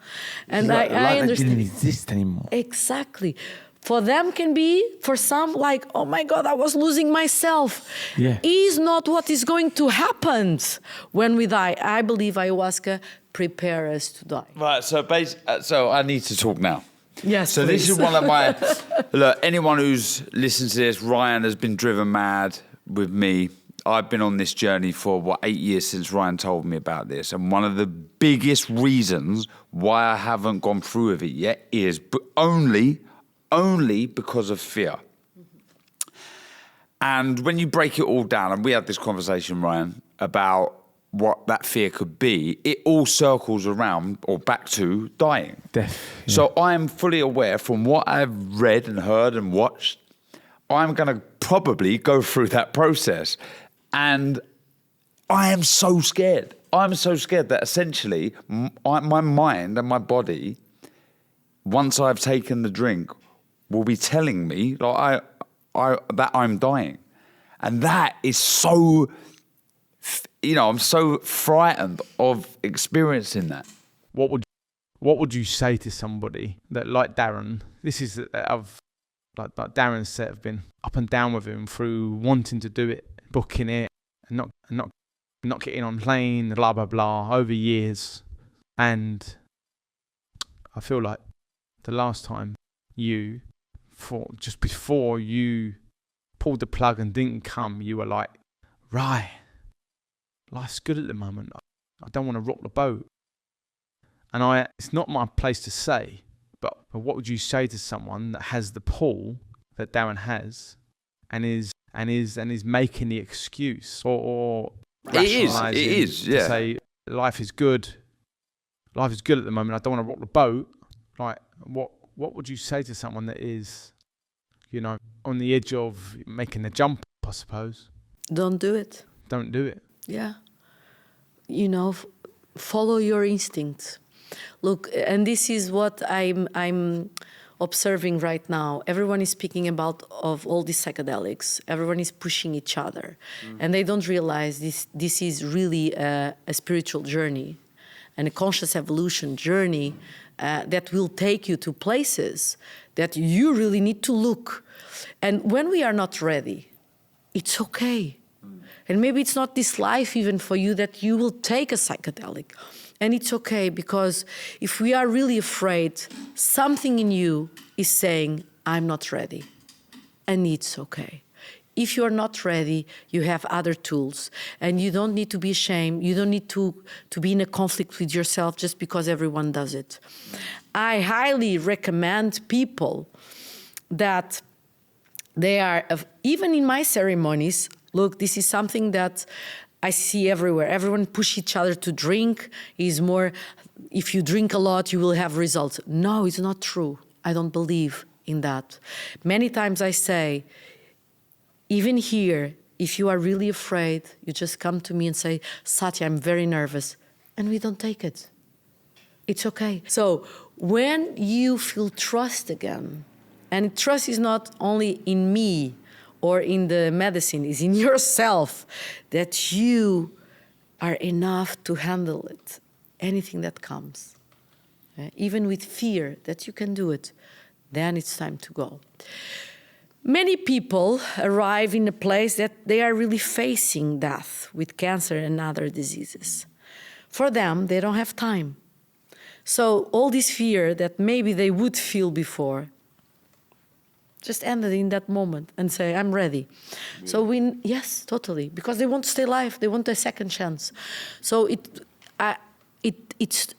And I They understand. didn't exist anymore. Exactly. For them can be, for some, like, oh my God, I was losing myself. Yeah. Is not what is going to happen when we die. I believe ayahuasca prepare us to die. Right, so I need to talk now. Yes, So this please. is one of my... Look, anyone who's listened to this, Ryan has been driven mad with me. I've been on this journey for, 8 years since Ryan told me about this. And one of the biggest reasons why I haven't gone through with it yet is only because of fear. And when you break it all down, and we had this conversation, Ryan, about what that fear could be, it all circles around or back to dying. Death. Yeah. So I'm fully aware from what I've read and heard and watched, I'm going to probably go through that process. And I am so scared. I'm so scared that essentially my mind and my body, once I've taken the drink, will be telling me like that I'm dying. And that is so, I'm so frightened of experiencing that. What would you say to somebody that, like Darren, this is like Darren said, have been up and down with him through wanting to do it, booking it, and not getting on plane, blah blah blah, over years. And I feel like the last time just before you pulled the plug and didn't come, you were like, right, life's good at the moment. I don't want to rock the boat. And it's not my place to say, but what would you say to someone that has the pull that Darren has, and is making the excuse or rationalising it is, yeah. to say life is good at the moment. I don't want to rock the boat. Like, what would you say to someone that is, on the edge of making the jump, I suppose? Don't do it. Don't do it. Yeah. Follow your instincts. Look, and this is what I'm observing right now. Everyone is speaking of all these psychedelics. Everyone is pushing each other. And they don't realize this is really a spiritual journey and a conscious evolution journey that will take you to places that you really need to look. And when we are not ready, it's okay. And maybe it's not this life even for you that you will take a psychedelic. And it's okay, because if we are really afraid, something in you is saying, I'm not ready. And it's okay. If you're not ready, you have other tools. And you don't need to be ashamed. You don't need to be in a conflict with yourself just because everyone does it. I highly recommend people that they are, even in my ceremonies, look, this is something that I see everywhere. Everyone push each other to drink. Is more, if you drink a lot, you will have results. No, it's not true. I don't believe in that. Many times I say, even here, if you are really afraid, you just come to me and say, Satya, I'm very nervous. And we don't take it. It's okay. So when you feel trust again, and trust is not only in me or in the medicine, it's in yourself, that you are enough to handle it, anything that comes. Even with fear that you can do it, then it's time to go. Many people arrive in a place that they are really facing death with cancer and other diseases. For them, they don't have time. So all this fear that maybe they would feel before just ended in that moment and say, I'm ready. Yeah. So yes, totally, because they want to stay alive. They want a second chance. So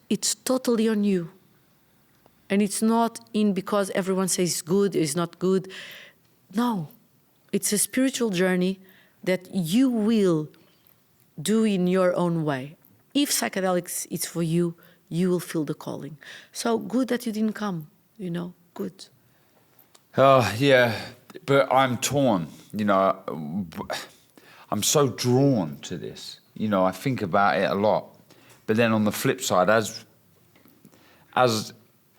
it's totally on you. And it's not in because everyone says good, is not good. No, it's a spiritual journey that you will do in your own way. If psychedelics is for you, you will feel the calling. So good that you didn't come, good. Oh, yeah, but I'm torn, I'm so drawn to this. I think about it a lot. But then on the flip side, as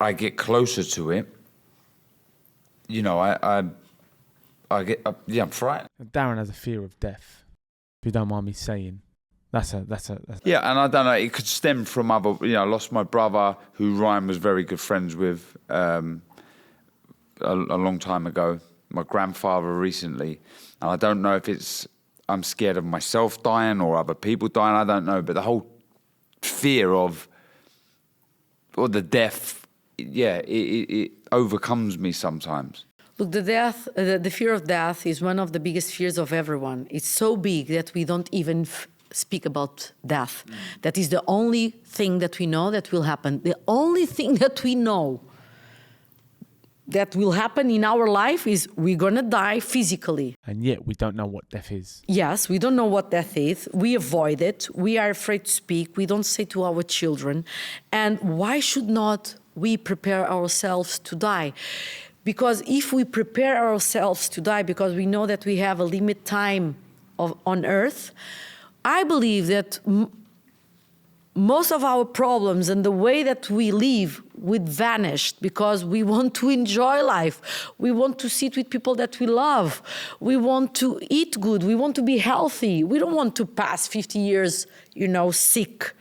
I get closer to it, I get, I'm frightened. Darren has a fear of death, if you don't mind me saying. That's Yeah, and I don't know, it could stem from other, I lost my brother, who Ryan was very good friends with a long time ago, my grandfather recently. And I don't know if I'm scared of myself dying or other people dying, I don't know. But the whole fear of, or the death, it overcomes me sometimes. Look, the fear of death is one of the biggest fears of everyone. It's so big that we don't even speak about death. That is the only thing that we know that will happen. The only thing that we know that will happen in our life is we're going to die physically. And yet we don't know what death is. Yes, we don't know what death is. We avoid it. We are afraid to speak. We don't say to our children. And why should not we prepare ourselves to die? Because if we prepare ourselves to die because we know that we have a limit time on earth, I believe that most of our problems and the way that we live would vanish because we want to enjoy life. We want to sit with people that we love. We want to eat good. We want to be healthy. We don't want to pass 50 years, sick.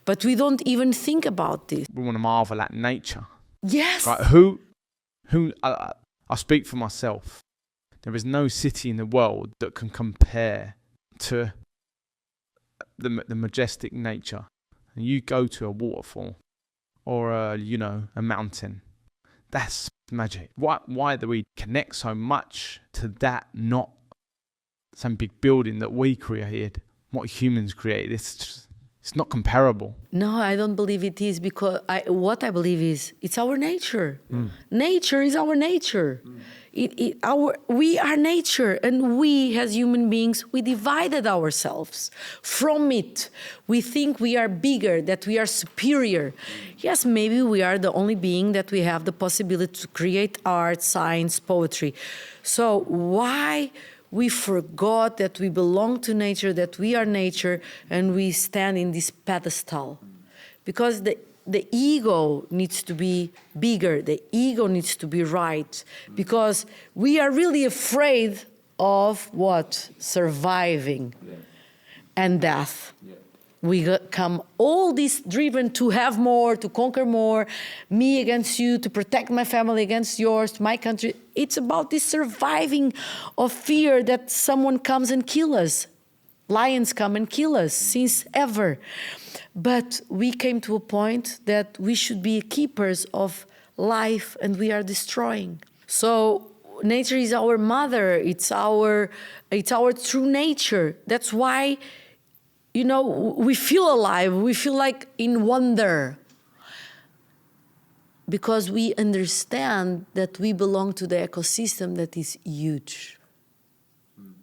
But we don't even think about this. We want to marvel at nature. Yes. Right? I speak for myself. There is no city in the world that can compare to the majestic nature. And you go to a waterfall or a mountain. That's magic. Why do we connect so much to that, not some big building that we created, what humans created? It's not comparable. No, I don't believe it is because what I believe is it's our nature. Nature is our nature. We are nature, and we as human beings, we divided ourselves from it. We think we are bigger, that we are superior. Yes, maybe we are the only being that we have the possibility to create art, science, poetry. So why we forgot that we belong to nature, that we are nature, and we stand in this pedestal? Because the ego needs to be bigger. The ego needs to be right. Because we are really afraid of what? Surviving and death. We come all this driven to have more, to conquer more, me against you, to protect my family against yours, my country. It's about this surviving of fear that someone comes and kill us. Lions come and kill us since ever. But we came to a point that we should be keepers of life, and we are destroying. So nature is our mother. It's our true nature. That's why, we feel alive. We feel like in wonder. Because we understand that we belong to the ecosystem that is huge.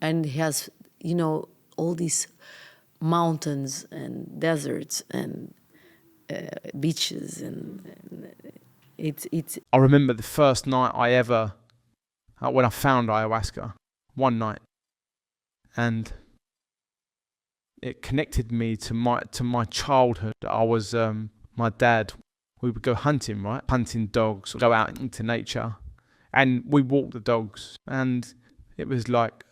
And has, all these mountains and deserts and beaches, and it's. I remember the first night when I found ayahuasca, one night, and it connected me to my childhood. I was my dad. We would go hunting, right? Hunting dogs, go out into nature, and we walked the dogs, and it was like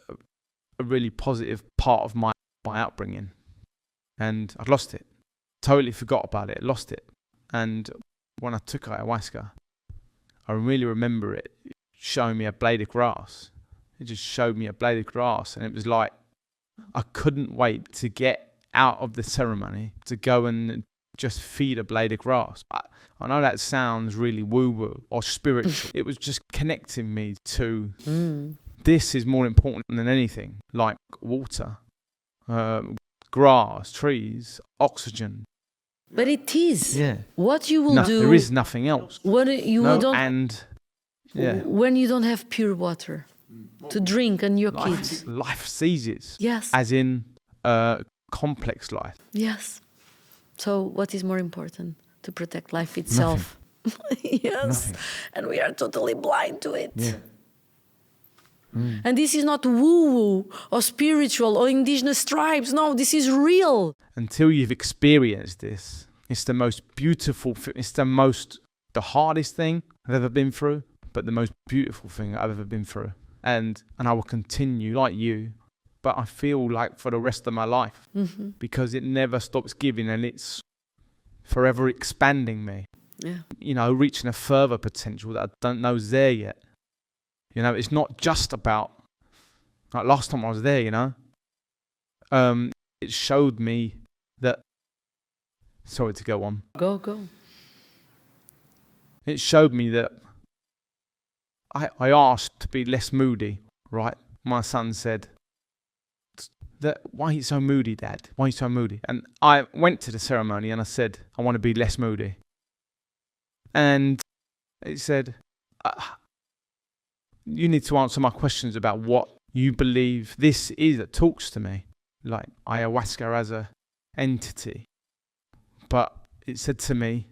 a really positive part of my upbringing. And I'd lost it. Totally forgot about it, lost it. And when I took ayahuasca, I really remember it showing me a blade of grass. It just showed me a blade of grass, and it was like I couldn't wait to get out of the ceremony to go and just feed a blade of grass. I know that sounds really woo-woo or spiritual. It was just connecting me to this is more important than anything, like water, grass, trees, oxygen. But it is. Yeah. What you will No, do. there is nothing else. When you No, don't. and yeah, When you don't have pure water to drink and your kids. life ceases. Yes. As in complex life. Yes. So what is more important? To protect life itself. Yes. And we are totally blind to it. Yeah. And this is not woo-woo or spiritual or indigenous tribes. No, this is real. Until you've experienced this, it's the most beautiful, it's the hardest thing I've ever been through, but the most beautiful thing I've ever been through. And I will continue like you, but I feel like for the rest of my life, because it never stops giving and it's forever expanding me. Yeah. You know, reaching a further potential that I don't know is there yet. You know, it's not just about, like last time I was there, you know, it showed me that, sorry to go on. Go. It showed me that I asked to be less moody, right? My son said, why are you so moody, Dad? Why are you so moody? And I went to the ceremony and I said, I want to be less moody. And it said, you need to answer my questions about what you believe this is that talks to me, like ayahuasca as a entity. But it said to me,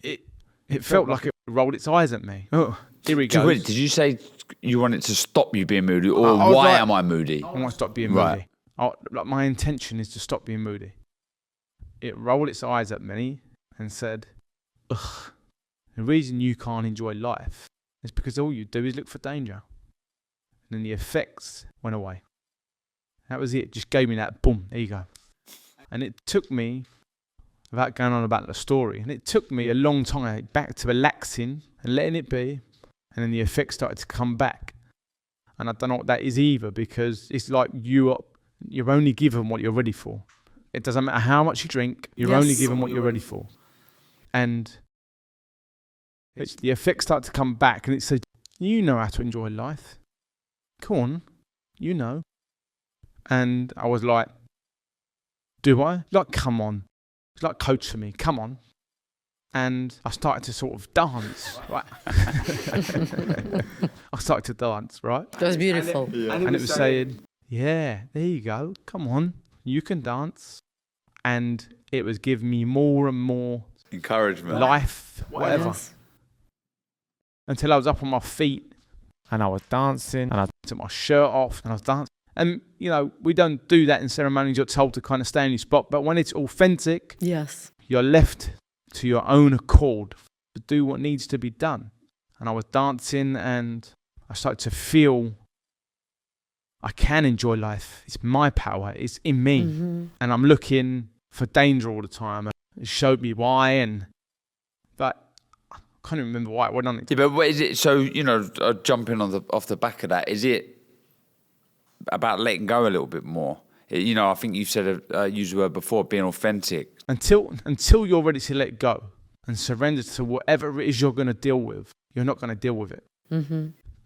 it felt like it rolled its eyes at me. Oh, here we go. Wait, did you say you want it to stop you being moody, or I was why like, am I moody? I want to stop being Right. moody. Like my intention is to stop being moody. It rolled its eyes at me and said, ugh, the reason you can't enjoy life is because all you do is look for danger. And then the effects went away. That was it. Just gave me that, boom, there you go. And it took me, without going on about the story, and it took me a long time back to relaxing and letting it be. And then the effects started to come back. And I don't know what that is either, because it's like you're only given what you're ready for. It doesn't matter how much you drink, you're only given what you're ready for. And the effects start to come back, and it says, you know how to enjoy life. Come on, you know. And I was like, do I? Like, come on. It's like coach for me, come on. And I started to sort of dance, right? I started to dance, right? It was beautiful. And it was saying, yeah, there you go. Come on, you can dance. And it was giving me more and more Encouragement. life, whatever. Yes. Until I was up on my feet and I was dancing and I took my shirt off and I was dancing. And, you know, we don't do that in ceremonies. You're told to kind of stay in your spot. But when it's authentic, Yes. you're left to your own accord to do what needs to be done. And I was dancing and I started to feel I can enjoy life. It's my power. It's in me. And I'm looking for danger all the time. It showed me why, but I can't even remember why it went on it. Yeah, but what is it? So, you know, jumping off the back of that, is it about letting go a little bit more? You know, I think you said, used the word before, being authentic. Until you're ready to let go and surrender to whatever it is you're going to deal with, you're not going to deal with it.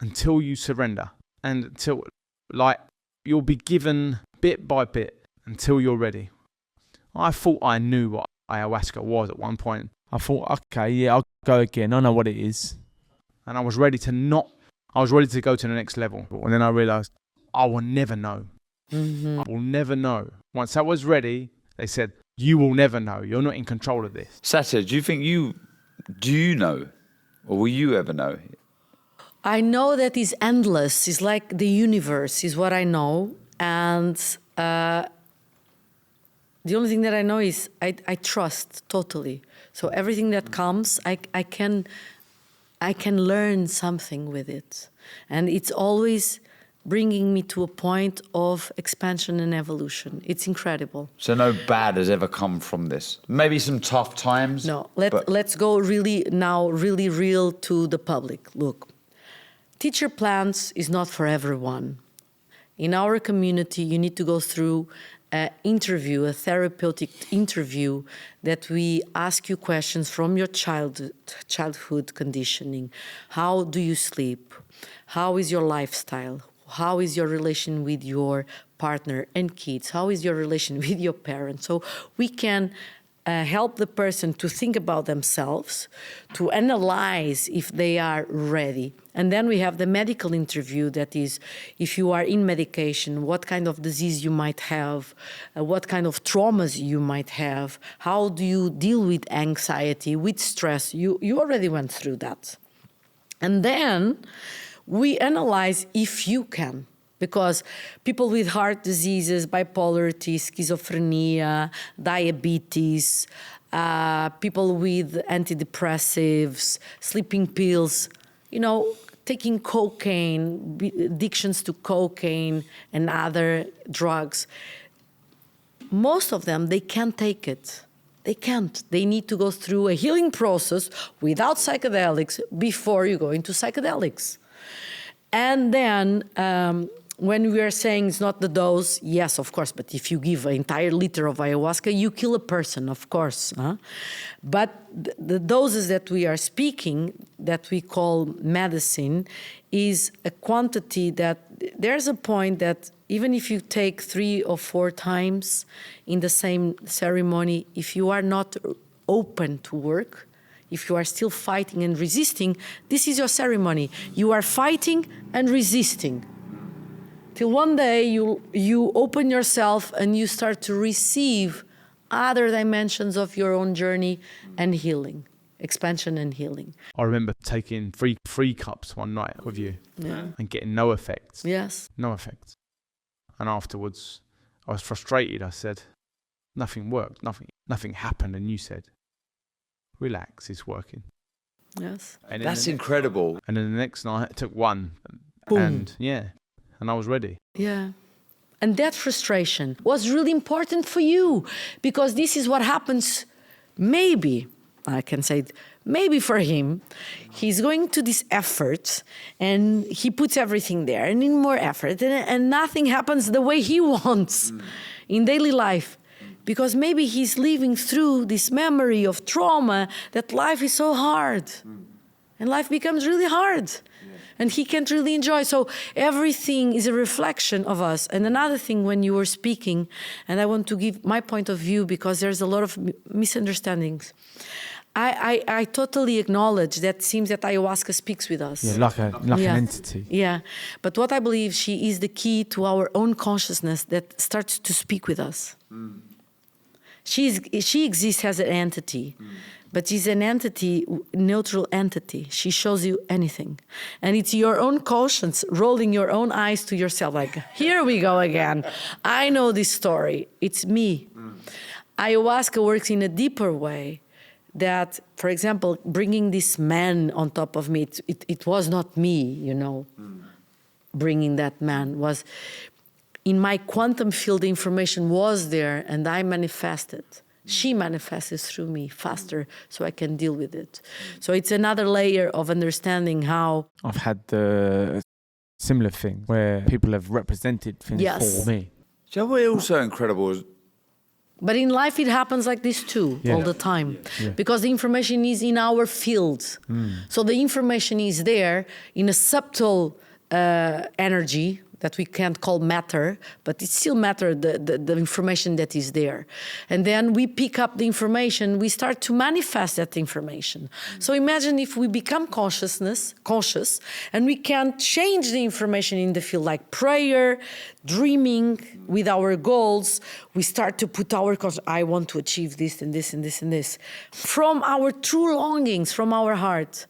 Until you surrender, and until, like, you'll be given bit by bit until you're ready. I thought I knew what ayahuasca was at one point. I thought, okay, yeah, I'll go again. I know what it is. And I was ready to go to the next level. And then I realized I will never know. I will never know. Once I was ready, they said, you will never know. You're not in control of this. Satya, do you think do you know? Or will you ever know? I know that it's endless. It's like the universe is what I know. And the only thing that I know is I trust totally. So everything that comes, I can learn something with it. And it's always bringing me to a point of expansion and evolution. It's incredible. So no bad has ever come from this? Maybe some tough times? No, let's go really real to the public. Look, teacher plants is not for everyone. In our community, you need to go through an interview, a therapeutic interview, that we ask you questions from your childhood conditioning. How do you sleep? How is your lifestyle? How is your relation with your partner and kids? How is your relation with your parents? So we can help the person to think about themselves, to analyze if they are ready. And then we have the medical interview, that is, if you are in medication, what kind of disease you might have, what kind of traumas you might have, how do you deal with anxiety, with stress. You already went through that. And then we analyze if you can. Because people with heart diseases, bipolarity, schizophrenia, diabetes, people with antidepressives, sleeping pills, taking cocaine, addictions to cocaine and other drugs, most of them, they can't take it. They can't. They need to go through a healing process without psychedelics before you go into psychedelics. And then when we are saying it's not the dose, yes, of course, but if you give an entire liter of ayahuasca, you kill a person, of course. But the doses that we are speaking, that we call medicine, is a quantity that there's a point that even if you take 3 or 4 times in the same ceremony, if you are not open to work, if you are still fighting and resisting, this is your ceremony. You are fighting and resisting. Till one day you open yourself and you start to receive other dimensions of your own journey and healing, expansion and healing. I remember taking three cups one night with you and getting no effects. Yes. No effects. And afterwards, I was frustrated. I said, nothing worked, nothing happened. And you said, relax, it's working. Yes. And That's incredible. And then the next night, I took one. Boom. And I was ready. Yeah. And that frustration was really important for you, because this is what happens. Maybe, I can say, maybe for him, he's going to this effort and he puts everything there and in more effort and nothing happens the way he wants in daily life. Because maybe he's living through this memory of trauma that life is so hard. And life becomes really hard. And he can't really enjoy. So everything is a reflection of us. And another thing, when you were speaking, and I want to give my point of view because there's a lot of misunderstandings. I totally acknowledge that it seems that ayahuasca speaks with us. Yeah, like an entity. Yeah. But what I believe, she is the key to our own consciousness that starts to speak with us. She exists as an entity. But she's an entity, neutral entity. She shows you anything. And it's your own conscience rolling your own eyes to yourself like, here we go again. I know this story. It's me. Ayahuasca works in a deeper way that, for example, bringing this man on top of me, it was not me, bringing that man. Was in my quantum field, the information was there and I manifested. She manifests through me faster so I can deal with it. So it's another layer of understanding how... I've had the similar thing where people have represented things for me. Do you know what also incredible is? But in life it happens like this too, all the time. Yeah. Because the information is in our field. So the information is there in a subtle energy that we can't call matter, but it's still matter, the information that is there. And then we pick up the information, we start to manifest that information. So imagine if we become conscious, and we can change the information in the field, like prayer, dreaming with our goals. We start to put our, I want to achieve this and this and this and this, from our true longings, from our heart.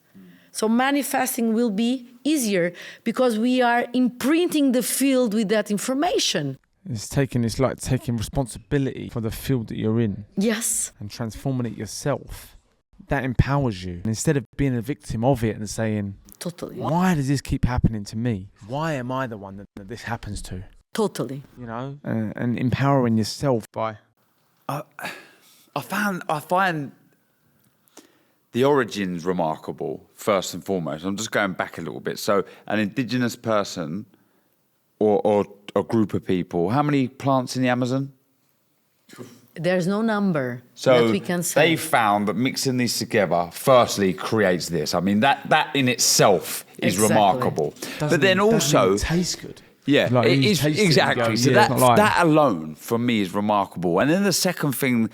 So manifesting will be easier because we are imprinting the field with that information. It's like taking responsibility for the field that you're in. Yes. And transforming it yourself. That empowers you. And instead of being a victim of it and saying, totally, why does this keep happening to me? Why am I the one that this happens to? Totally. And empowering yourself by... I find the origins remarkable, first and foremost. I'm just going back a little bit. So an indigenous person or a group of people, how many plants in the Amazon? There's no number so that we can say. They found that mixing these together, firstly, creates this. I mean, that in itself is remarkable. But then also... It tastes good. Yeah, Like, you it's taste it and exactly. go, So yeah, it's not like- that alone for me is remarkable. And then the second thing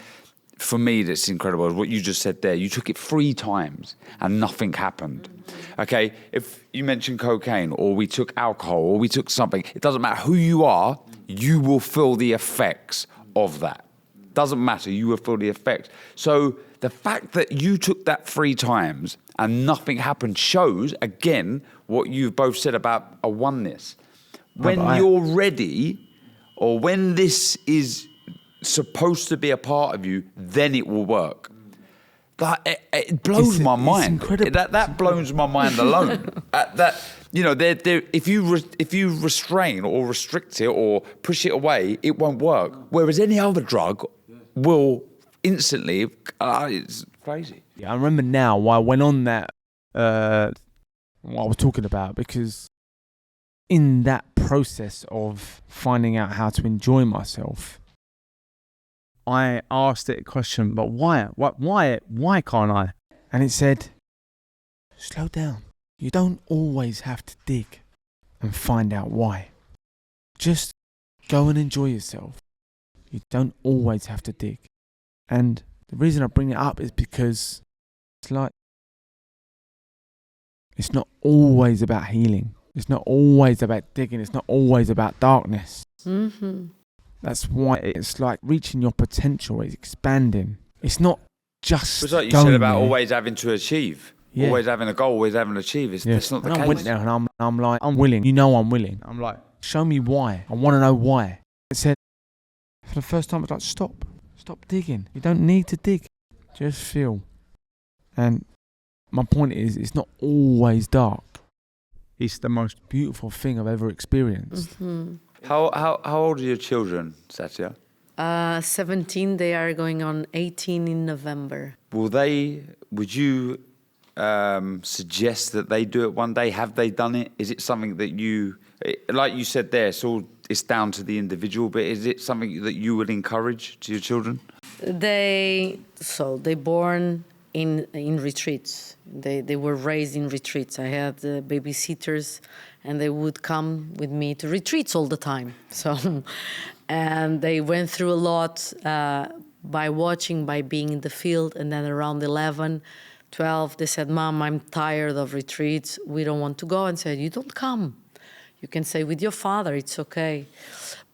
for me that's incredible is what you just said there. You took it 3 times and nothing happened. Okay, if you mentioned cocaine or we took alcohol or we took something, it doesn't matter who you are, you will feel the effects of that. Doesn't matter, you will feel the effects. So the fact that you took that 3 times and nothing happened shows, again, what you've both said about a oneness. When you're ready, or when this is supposed to be a part of you, then it will work. It blows my mind. Incredible. That blows my mind alone. That you know, if you restrain or restrict it or push it away, it won't work. Whereas any other drug will instantly. It's crazy. Yeah, I remember now why I went on that. What I was talking about, because in that process of finding out how to enjoy myself, I asked it a question, but why? Why can't I? And it said, slow down. You don't always have to dig and find out why. Just go and enjoy yourself. You don't always have to dig. And the reason I bring it up is because it's like, it's not always about healing. It's not always about digging. It's not always about darkness. Mm-hmm. That's why it's like reaching your potential. It's expanding. It's not just It's like you going said about there. always having to achieve. Yeah. Always having a goal, always having to achieve. That's not the and case. I went there and I'm like, I'm willing. You know I'm willing. I'm like, show me why. I want to know why. It said, for the first time, it's like, stop digging. You don't need to dig. Just feel. And my point is, it's not always dark. It's the most beautiful thing I've ever experienced. Mm-hmm. How old are your children, Satya? 17, they are going on 18 in November. Would you suggest that they do it one day? Have they done it? Is it something that like you said there, it's down to the individual, but is it something that you would encourage to your children? They born in retreats. They were raised in retreats. I had babysitters, and they would come with me to retreats all the time. So, and they went through a lot by watching, by being in the field. And then around 11, 12, they said, "Mom, I'm tired of retreats. We don't want to go." And said, "You don't come. You can stay with your father. It's okay."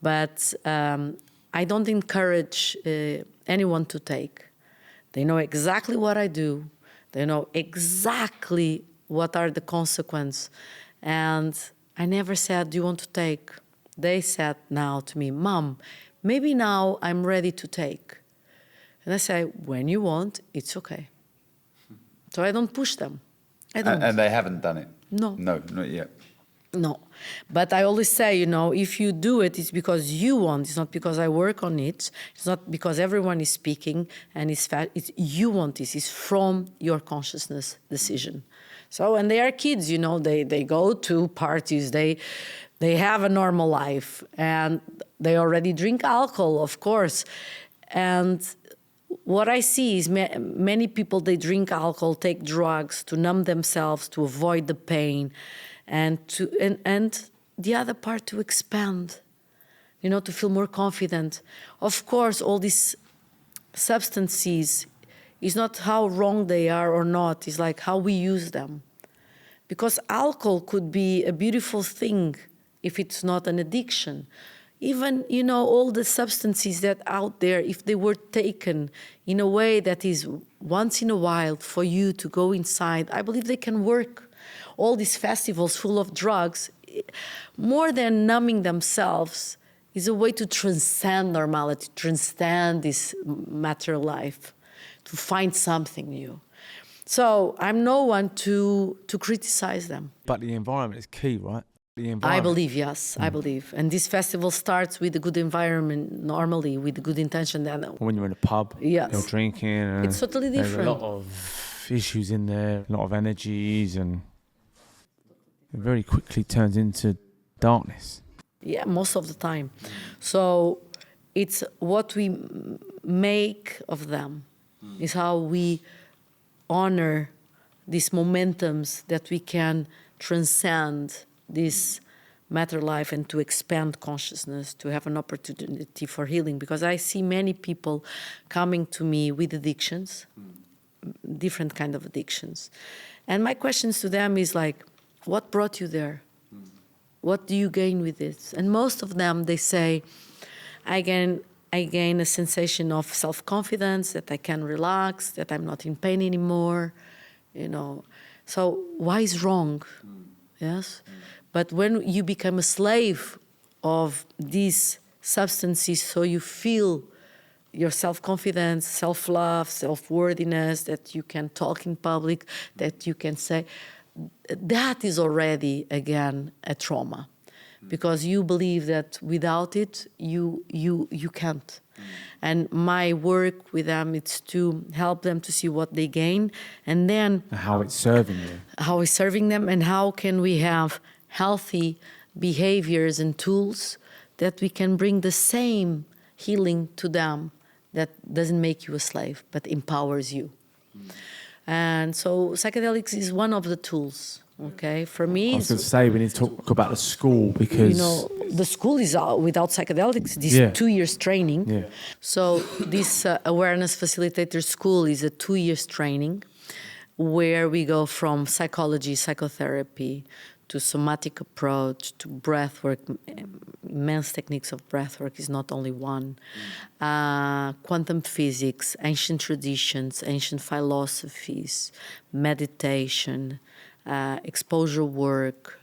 But I don't encourage anyone to take. They know exactly what I do. They know exactly what are the consequences. And I never said, "Do you want to take?" They said now to me, "Mom, maybe now I'm ready to take." And I say, "When you want, it's okay." So I don't push them. I don't. And they haven't done it? No. No, not yet. No. But I always say, if you do it, it's because you want. It's not because I work on it. It's not because everyone is speaking and it's you want this. It's from your consciousness decision. So when they are kids, they go to parties, they have a normal life, and they already drink alcohol, of course. And what I see is many people, they drink alcohol, take drugs to numb themselves, to avoid the pain, and the other part to expand, to feel more confident. Of course, all these substances is not how wrong they are or not, it's like how we use them. Because alcohol could be a beautiful thing if it's not an addiction. Even, all the substances that out there, if they were taken in a way that is once in a while for you to go inside, I believe they can work. All these festivals full of drugs, more than numbing themselves, is a way to transcend normality, transcend this material life, to find something new. So I'm no one to criticize them. But the environment is key, right? I believe, yes, I believe. And this festival starts with a good environment, normally, with a good intention. Then when you're in a pub, yes, you're drinking. And it's totally different. There's a lot of issues in there, a lot of energies, and it very quickly turns into darkness. Yeah, most of the time. So it's what we make of them, is how we honor these momentums that we can transcend this matter life and to expand consciousness, to have an opportunity for healing. Because I see many people coming to me with addictions, different kind of addictions. And my questions to them is like, what brought you there? What do you gain with this? And most of them, they say, I gain a sensation of self-confidence, that I can relax, that I'm not in pain anymore, you know. So why is wrong? Yes? But when you become a slave of these substances, so you feel your self-confidence, self-love, self-worthiness, that you can talk in public, that you can say, that is already, again, a trauma. Because you believe that without it, you can't. And my work with them, it's to help them to see what they gain, and then How it's serving you. how it's serving them, and how can we have healthy behaviors and tools that we can bring the same healing to them that doesn't make you a slave, but empowers you. And so psychedelics is one of the tools. Okay, for me, I was going to say we need to talk about the school because the school is without psychedelics. This 2 years training. Yeah. So this awareness facilitator school is a 2 years training, where we go from psychology, psychotherapy, to somatic approach, to breath work. Immense techniques of breath work is not only one. Quantum physics, ancient traditions, ancient philosophies, meditation. Exposure work,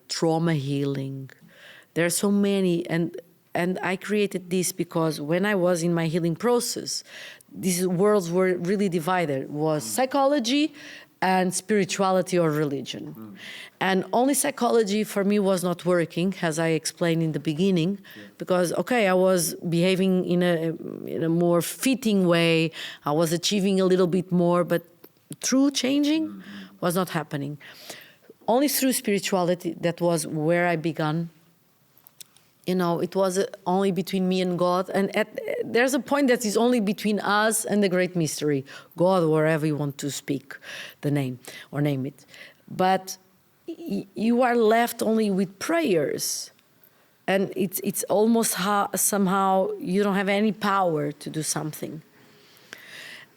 trauma healing. There are so many, and I created this because when I was in my healing process, these worlds were really divided. Was psychology and spirituality or religion. And only psychology for me was not working, as I explained in the beginning, because, okay, I was behaving in a more fitting way, I was achieving a little bit more, but true changing was not happening. Only through spirituality, that was where I began. You know, it was only between me and God. And there's a point that is only between us and the great mystery, God, wherever you want to speak the name or name it. But you are left only with prayers. And it's almost somehow you don't have any power to do something.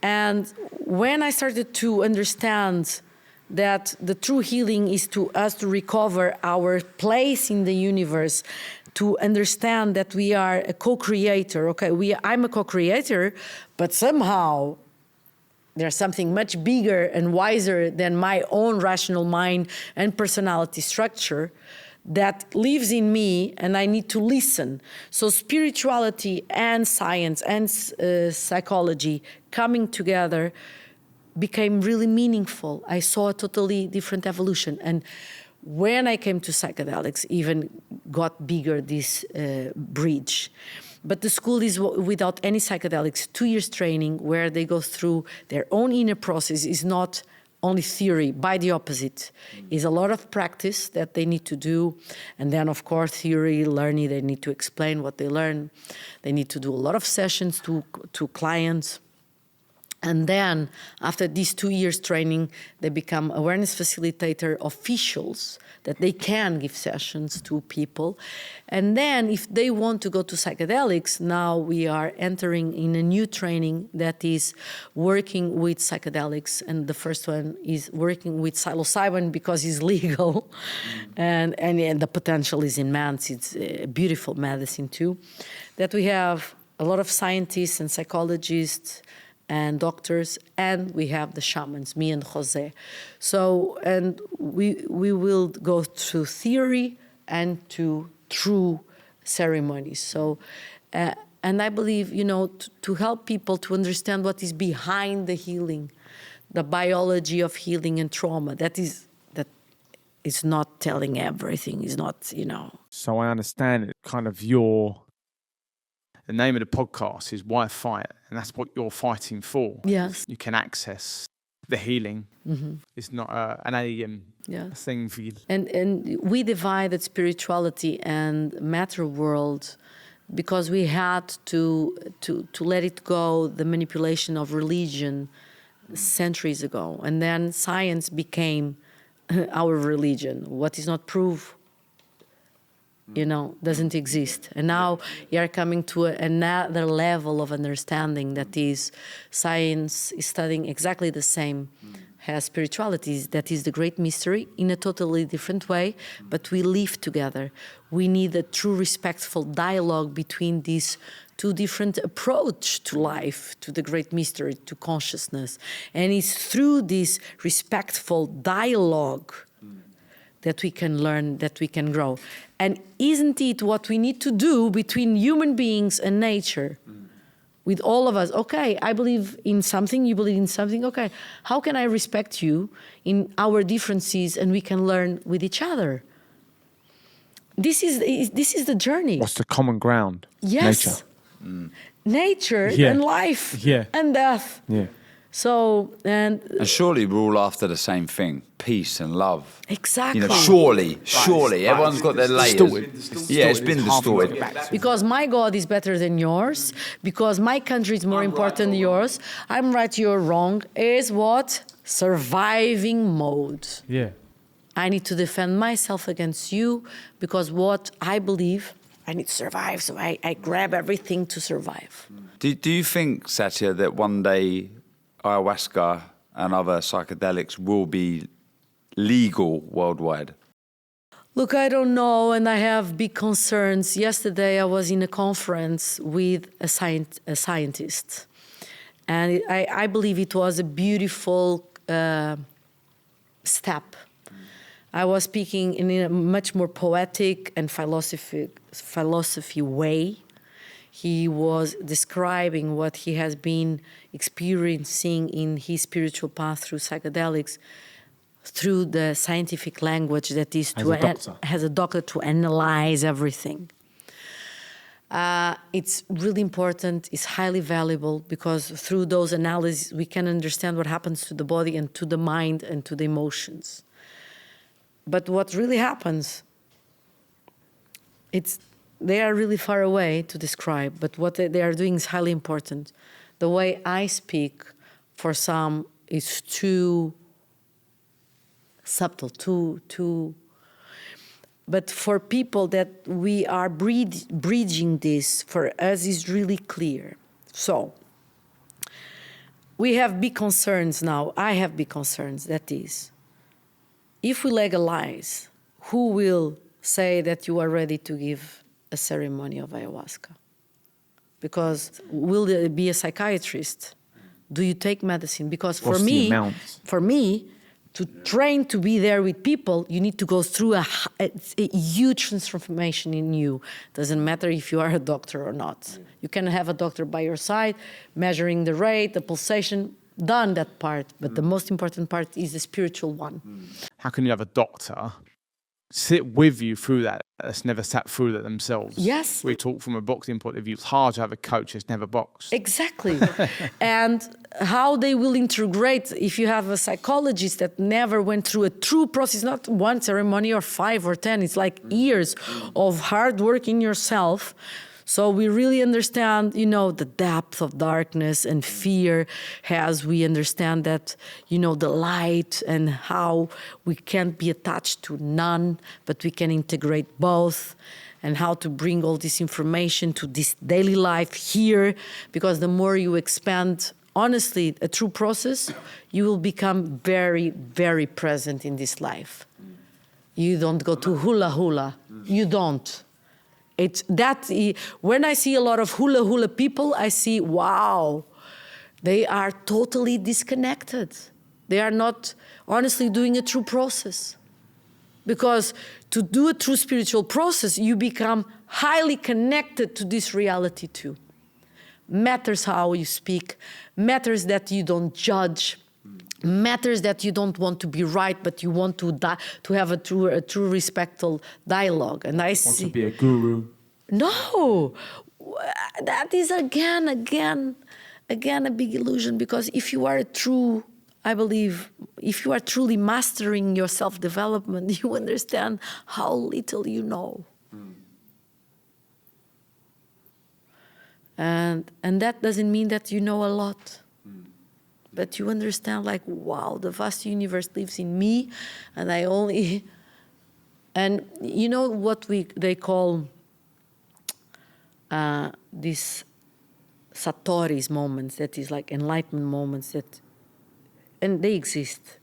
And when I started to understand that the true healing is to us to recover our place in the universe, to understand that we are a co-creator. Okay, I'm a co-creator, but somehow there's something much bigger and wiser than my own rational mind and personality structure that lives in me, and I need to listen. So spirituality and science and psychology coming together became really meaningful. I saw a totally different evolution. And when I came to psychedelics, even got bigger this bridge. But the school is without any psychedelics, 2 years training, where they go through their own inner process. Is not only theory, by the opposite. Is a lot of practice that they need to do. And then, of course, theory, learning, they need to explain what they learn. They need to do a lot of sessions to clients. And then, after these 2 years training, they become awareness facilitator officials, that they can give sessions to people. And then, if they want to go to psychedelics, now we are entering in a new training that is working with psychedelics. And the first one is working with psilocybin because it's legal. And the potential is immense. It's a beautiful medicine too. That we have a lot of scientists and psychologists and doctors, and we have the shamans, me and Jose. So, and we will go through theory and to true ceremonies. So, and I believe, you know, to help people to understand what is behind the healing, the biology of healing and trauma. That is not telling everything. Is not, you know. So I understand it. Kind of the name of the podcast is Why Fight? And that's what you're fighting for. Yes. You can access the healing. Mm-hmm. It's not an alien thing for you. And we divided spirituality and matter world because we had to let it go, the manipulation of religion centuries ago. And then science became our religion. What is not proved doesn't exist. And now you are coming to another level of understanding that is science is studying exactly the same as spirituality. That is the great mystery in a totally different way, but we live together. We need a true respectful dialogue between these two different approach to life, to the great mystery, to consciousness. And it's through this respectful dialogue that we can learn, that we can grow. And isn't it what we need to do between human beings and nature? With all of us, okay, I believe in something, you believe in something, okay. How can I respect you in our differences and we can learn with each other? This is the journey. What's the common ground? Yes. Nature Yeah. and life Yeah. and death. Yeah. So, and surely we're all after the same thing, peace and love. exactly. Surely. Everyone's got their layers. Yeah, it's been distorted. Because my God is better than yours, because my country is more important than yours, I'm right, you're wrong, is what? Surviving mode. Yeah. I need to defend myself against you, because what I believe, I need to survive, so I grab everything to survive. Do you think, Satya, that one day ayahuasca and other psychedelics will be legal worldwide? Look, I don't know, and I have big concerns. Yesterday, I was in a conference with a scientist, and I believe it was a beautiful step. I was speaking in a much more poetic and philosophy way. He was describing what he has been experiencing in his spiritual path through psychedelics, through the scientific language that is as a doctor to analyze everything. It's really important, it's highly valuable, because through those analyses we can understand what happens to the body and to the mind and to the emotions. But what really happens, they are really far away to describe, but what they are doing is highly important. The way I speak, for some, is too subtle, too. But for people that we are bridging this, for us is really clear. So, we have big concerns now. I have big concerns, that is, if we legalize, who will say that you are ready to give a ceremony of ayahuasca? Because will there be a psychiatrist? Do you take medicine? Because for me, to train to be there with people, you need to go through a huge transformation in you. Doesn't matter if you are a doctor or not. You can have a doctor by your side, measuring the rate, the pulsation, done that part. But the most important part is the spiritual one. How can you have a doctor sit with you through that that's never sat through that themselves? Yes. We talk from a boxing point of view. It's hard to have a coach that's never boxed. Exactly. And how they will integrate, if you have a psychologist that never went through a true process, not one ceremony or 5 or 10, it's like years of hard work in yourself. So we really understand, the depth of darkness and fear, as we understand that, the light, and how we can't be attached to none, but we can integrate both, and how to bring all this information to this daily life here, because the more you expand, honestly, a true process, you will become very, very present in this life. You don't go to hula. You don't. When I see a lot of hula people, I see, wow, they are totally disconnected. They are not honestly doing a true process. Because to do a true spiritual process, you become highly connected to this reality too. Matters how you speak, matters that you don't judge, matters that you don't want to be right, but you want to have a true respectful dialogue. And I want to be a guru. No, that is again a big illusion. Because if you are if you are truly mastering your self-development, you understand how little you know. And that doesn't mean that you know a lot. But you understand, wow, the vast universe lives in me, and I only And you know what they call these Satori's moments, that is like enlightenment moments, and they exist,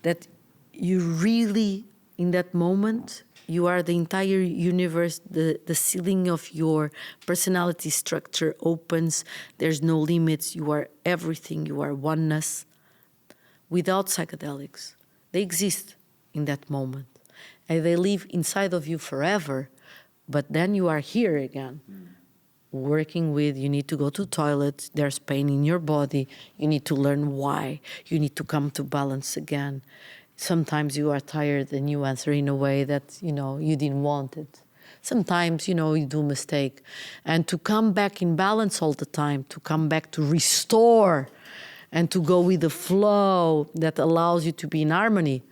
that you really, in that moment, you are the entire universe, the ceiling of your personality structure opens, there's no limits, you are everything, you are oneness, without psychedelics. They exist in that moment. And they live inside of you forever, but then you are here again. Working with, you need to go to the toilet, there's pain in your body, you need to learn why, you need to come to balance again. Sometimes you are tired and you answer in a way that, you didn't want it. Sometimes, you do a mistake. And to come back in balance all the time, to come back to restore and to go with the flow that allows you to be in harmony.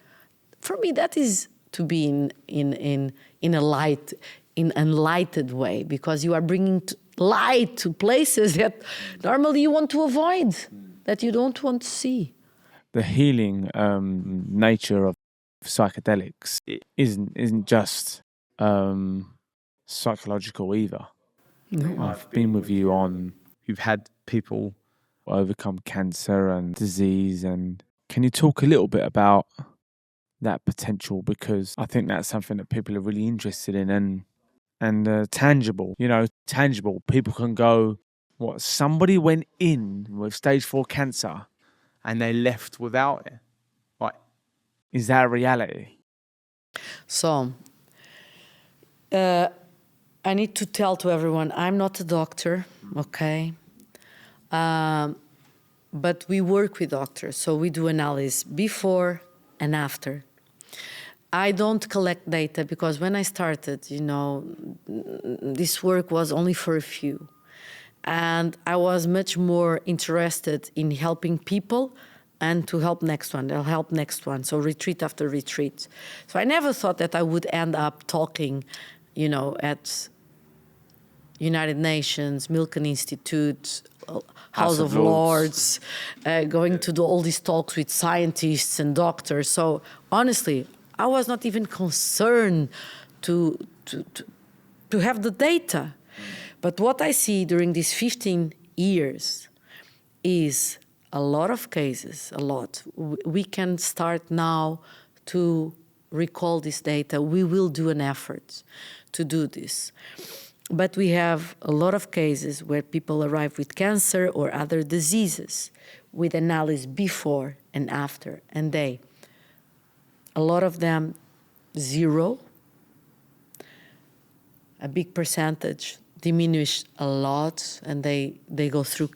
For me, that is to be in a light, in an enlightened way, because you are bringing light to places that normally you want to avoid, that you don't want to see. The healing nature of psychedelics isn't just psychological either. No. I've been with you on You've had people. overcome cancer and disease, and can you talk a little bit about that potential, because I think that's something that people are really interested in and tangible. Tangible. People can go, what? Somebody went in with stage 4 cancer. And they left without it. Right. Is that a reality? So, I need to tell to everyone, I'm not a doctor, okay? But we work with doctors, so we do analysis before and after. I don't collect data because when I started, this work was only for a few. And I was much more interested in helping people and to help next one. They'll help next one. So retreat after retreat. So I never thought that I would end up talking, at United Nations, Milken Institute, House of Lords, going to do all these talks with scientists and doctors. So honestly, I was not even concerned to have the data. But what I see during these 15 years is a lot of cases, a lot. We can start now to recall this data. We will do an effort to do this. But we have a lot of cases where people arrive with cancer or other diseases with analysis before and after. And a lot of them, 0. A big percentage diminish a lot, and they go through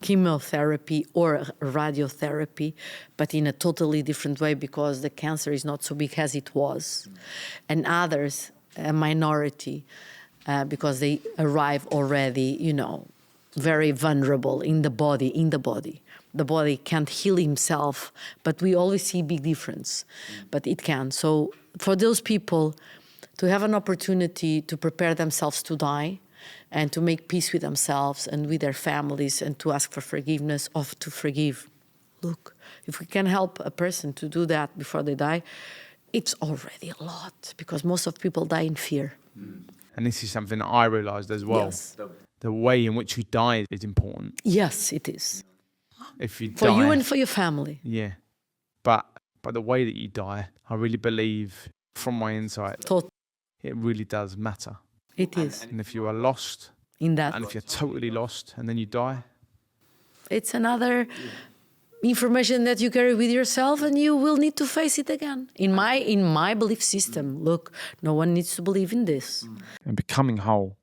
chemotherapy or radiotherapy, but in a totally different way because the cancer is not so big as it was. And others, a minority, because they arrive already, very vulnerable in the body. The body can't heal himself, but we always see big difference, but it can. So for those people, to have an opportunity to prepare themselves to die and to make peace with themselves and with their families and to ask for forgiveness or to forgive. Look, if we can help a person to do that before they die, it's already a lot because most of people die in fear. And this is something that I realised as well. Yes. The way in which you die is important. Yes, it is. If you For die, you and for your family. Yeah. But the way that you die, I really believe from my insight, it really does matter. It is. And if you are lost, In that. and if you're totally lost and then you die, It's another information that you carry with yourself and you will need to face it again. In my belief system, look, no one needs to believe in this. And becoming whole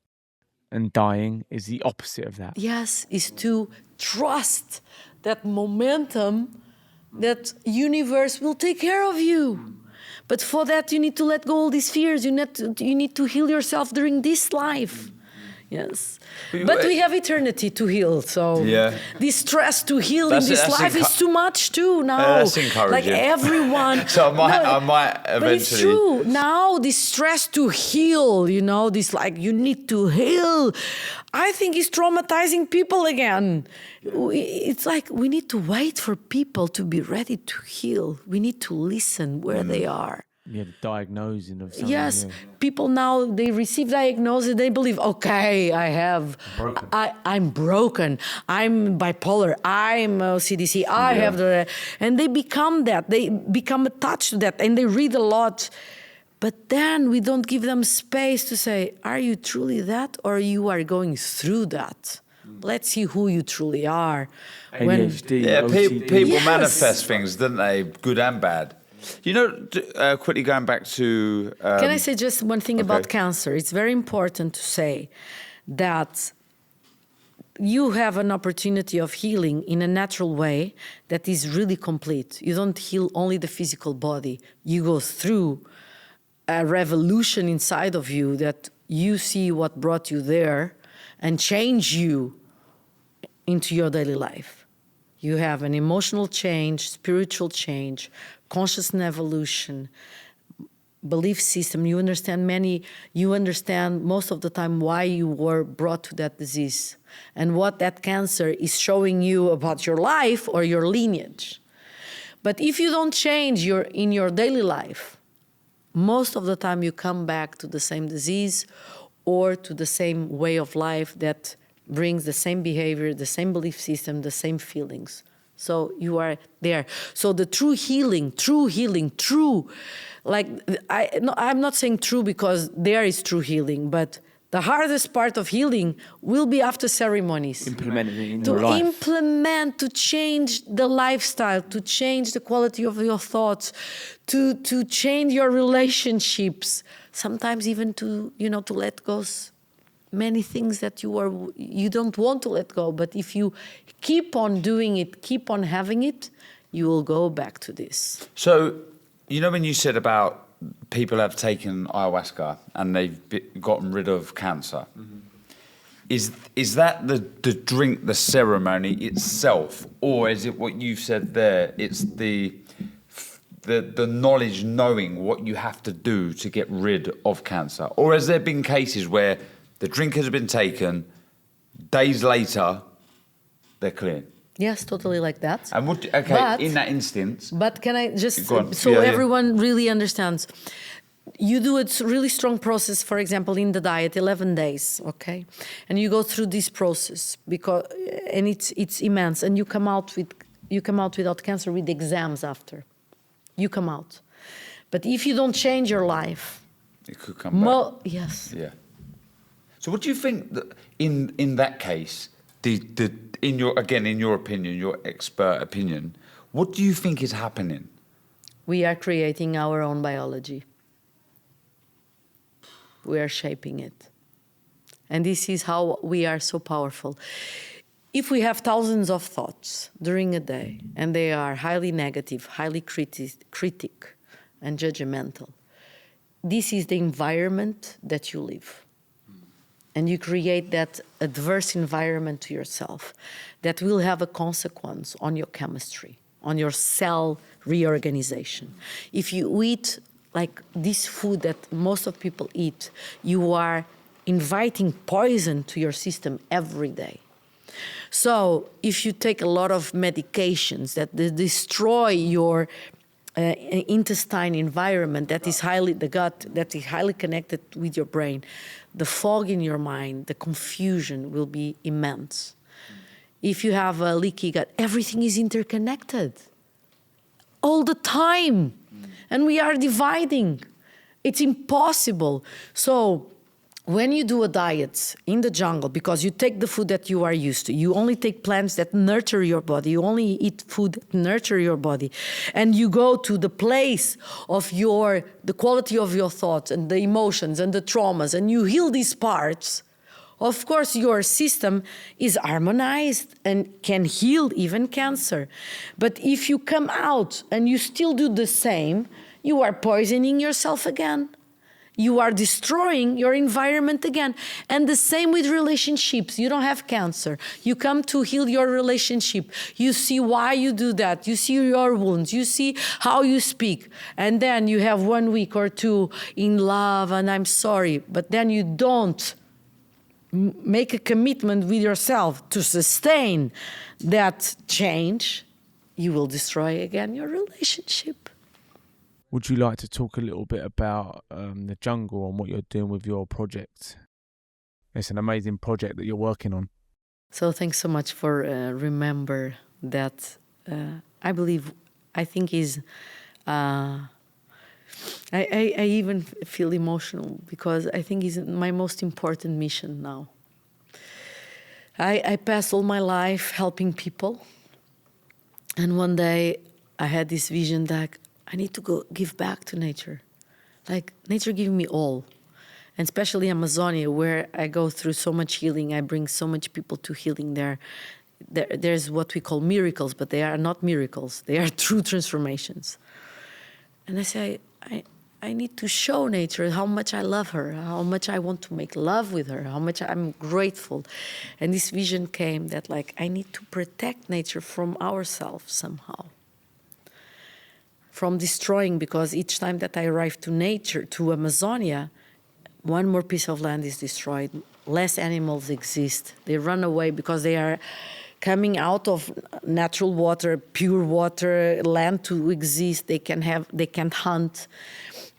and dying is the opposite of that. Yes, is to trust that momentum, that universe will take care of you. But for that, you need to let go all these fears. You need to heal yourself during this life. Yes. But we have eternity to heal. So this stress to heal in this life is too much too now. That's encouraging. Like everyone. So I might eventually. But it's true. Now this stress to heal, this like you need to heal, I think is traumatizing people again. It's like we need to wait for people to be ready to heal. We need to listen where they are. Yeah, the diagnosing of something. Yes, yeah. people now, they receive diagnosis, they believe, okay, I'm broken, I'm bipolar, I'm CDC, I have and they become that, they become attached to that, and they read a lot. But then we don't give them space to say, are you truly that, or you are going through that? Let's see who you truly are. ADHD, Yeah, OCD. people Yes. manifest things, don't they? Good and bad. You know, quickly going back to... Can I say just one thing about okay. cancer? It's very important to say that you have an opportunity of healing in a natural way that is really complete. You don't heal only the physical body. You go through a revolution inside of you that you see what brought you there and change you into your daily life. You have an emotional change, spiritual change, consciousness evolution, belief system. You understand most of the time why you were brought to that disease and what that cancer is showing you about your life or your lineage. But if you don't change in your daily life, most of the time you come back to the same disease or to the same way of life that brings the same behavior, the same belief system, the same feelings. So you are there. So the true healing, I'm not saying true because there is true healing, but the hardest part of healing will be after ceremonies. Implementing it in your life. To implement, to change the lifestyle, to change the quality of your thoughts, to change your relationships, sometimes even to let go many things that you don't want to let go. But if you keep on doing it, keep on having it, you will go back to this. So, you know when you said about people have taken ayahuasca and they've gotten rid of cancer, is that the drink, the ceremony itself, or is it what you've said there? It's the knowledge, knowing what you have to do to get rid of cancer, or has there been cases where the drink has been taken, days later, they're clean? Yes, totally like that. And in that instance... But can I just... So everyone really understands. You do a really strong process, for example, in the diet, 11 days, okay? And you go through this process, and it's immense. And you come out without cancer with exams after. You come out. But if you don't change your life... It could come back. Yes. Yeah. So what do you think that in that case, in your opinion, your expert opinion, what do you think is happening? We are creating our own biology. We are shaping it. And this is how we are so powerful. If we have thousands of thoughts during a day, and they are highly negative, highly critic, and judgmental, this is the environment that you live. And you create that adverse environment to yourself that will have a consequence on your chemistry, on your cell reorganization. If you eat like this food that most of people eat, you are inviting poison to your system every day. So if you take a lot of medications that destroy your intestine environment, that is the gut, that is highly connected with your brain, the fog in your mind, the confusion will be immense. If you have a leaky gut, everything is interconnected all the time. And we are dividing. It's impossible. So when you do a diet in the jungle, because you take the food that you are used to, you only take plants that nurture your body, you only eat food that nurture your body, and you go to the place of the quality of your thoughts and the emotions and the traumas, and you heal these parts, of course your system is harmonized and can heal even cancer. But if you come out and you still do the same, you are poisoning yourself again. You are destroying your environment again. And the same with relationships. You don't have cancer. You come to heal your relationship. You see why you do that. You see your wounds. You see how you speak. And then you have 1 week or two in love and I'm sorry. But then you don't make a commitment with yourself to sustain that change. You will destroy again your relationship. would you like to talk a little bit about the jungle and what you're doing with your project? It's an amazing project that you're working on. So thanks so much for remember that. I think is. I even feel emotional because I think it's my most important mission now. I passed all my life helping people, and one day I had this vision that I need to go give back to nature. Like nature gave me all, and especially Amazonia, where I go through so much healing. I bring so much people to healing there. There's what we call miracles, but they are not miracles. They are true transformations. And I say, I need to show nature how much I love her, how much I want to make love with her, how much I'm grateful. And this vision came that like I need to protect nature from ourselves somehow. From destroying, because each time that I arrive to nature, to Amazonia, one more piece of land is destroyed. Less animals exist. They run away because they are coming out of natural water, pure water, land to exist. They can't hunt.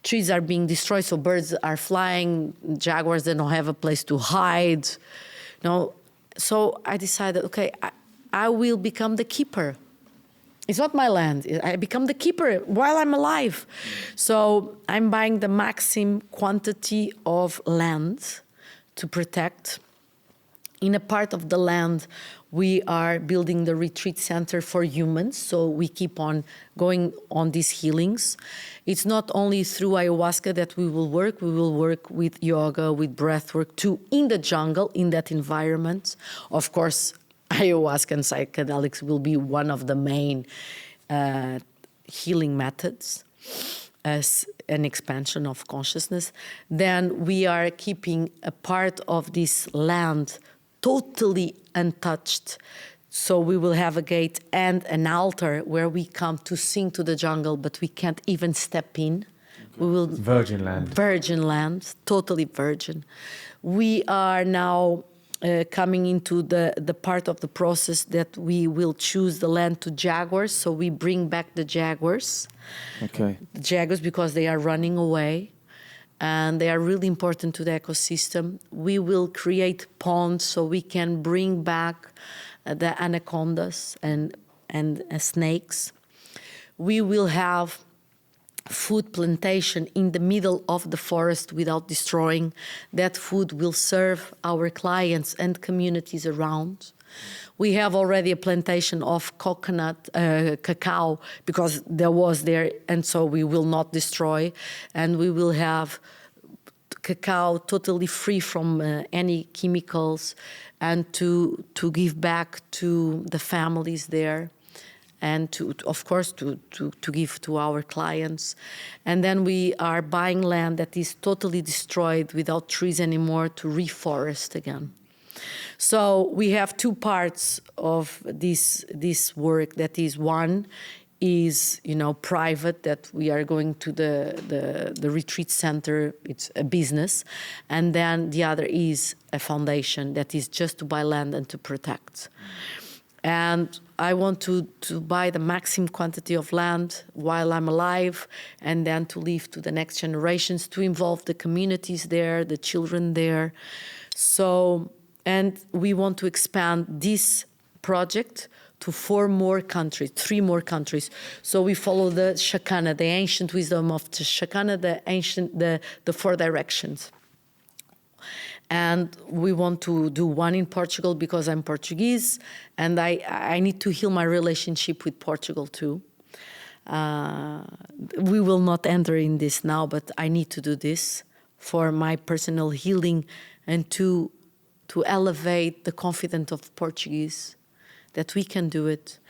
Trees are being destroyed, so birds are flying. Jaguars, they don't have a place to hide. No, so I decided, okay, I will become the keeper. It's not my land. I become the keeper while I'm alive. So I'm buying the maximum quantity of land to protect. In a part of the land, we are building the retreat center for humans, so we keep on going on these healings. It's not only through ayahuasca that we will work with yoga, with breath work, too, in the jungle, in that environment. Of course, ayahuasca and psychedelics will be one of the main healing methods as an expansion of consciousness. Then we are keeping a part of this land totally untouched. So we will have a gate and an altar where we come to sing to the jungle, but we can't even step in. Okay. We will virgin land. Virgin land, totally virgin. We are now coming into the part of the process that we will choose the land to jaguars. So we bring back the jaguars. Okay. The jaguars, because they are running away. And they are really important to the ecosystem. We will create ponds so we can bring back the anacondas and snakes. We will have food plantation in the middle of the forest without destroying. That food will serve our clients and communities around. We have already a plantation of cacao, because there was there, and so we will not destroy. And we will have cacao totally free from any chemicals, and to give back to the families there, and of course to give to our clients. And then we are buying land that is totally destroyed without trees anymore to reforest again. So we have two parts of this work. That is, one is private, that we are going to the retreat center. It's a business, and then the other is a foundation that is just to buy land and to protect. And I want to buy the maximum quantity of land while I'm alive, and then to leave to the next generations, to involve the communities there, the children there. So. And we want to expand this project to 3 more countries. So we follow the Shakana, the ancient wisdom of the Shakana, the 4 directions. And we want to do one in Portugal because I'm Portuguese, and I need to heal my relationship with Portugal too. We will not enter in this now, but I need to do this for my personal healing and to elevate the confidence of Portuguese, that we can do it,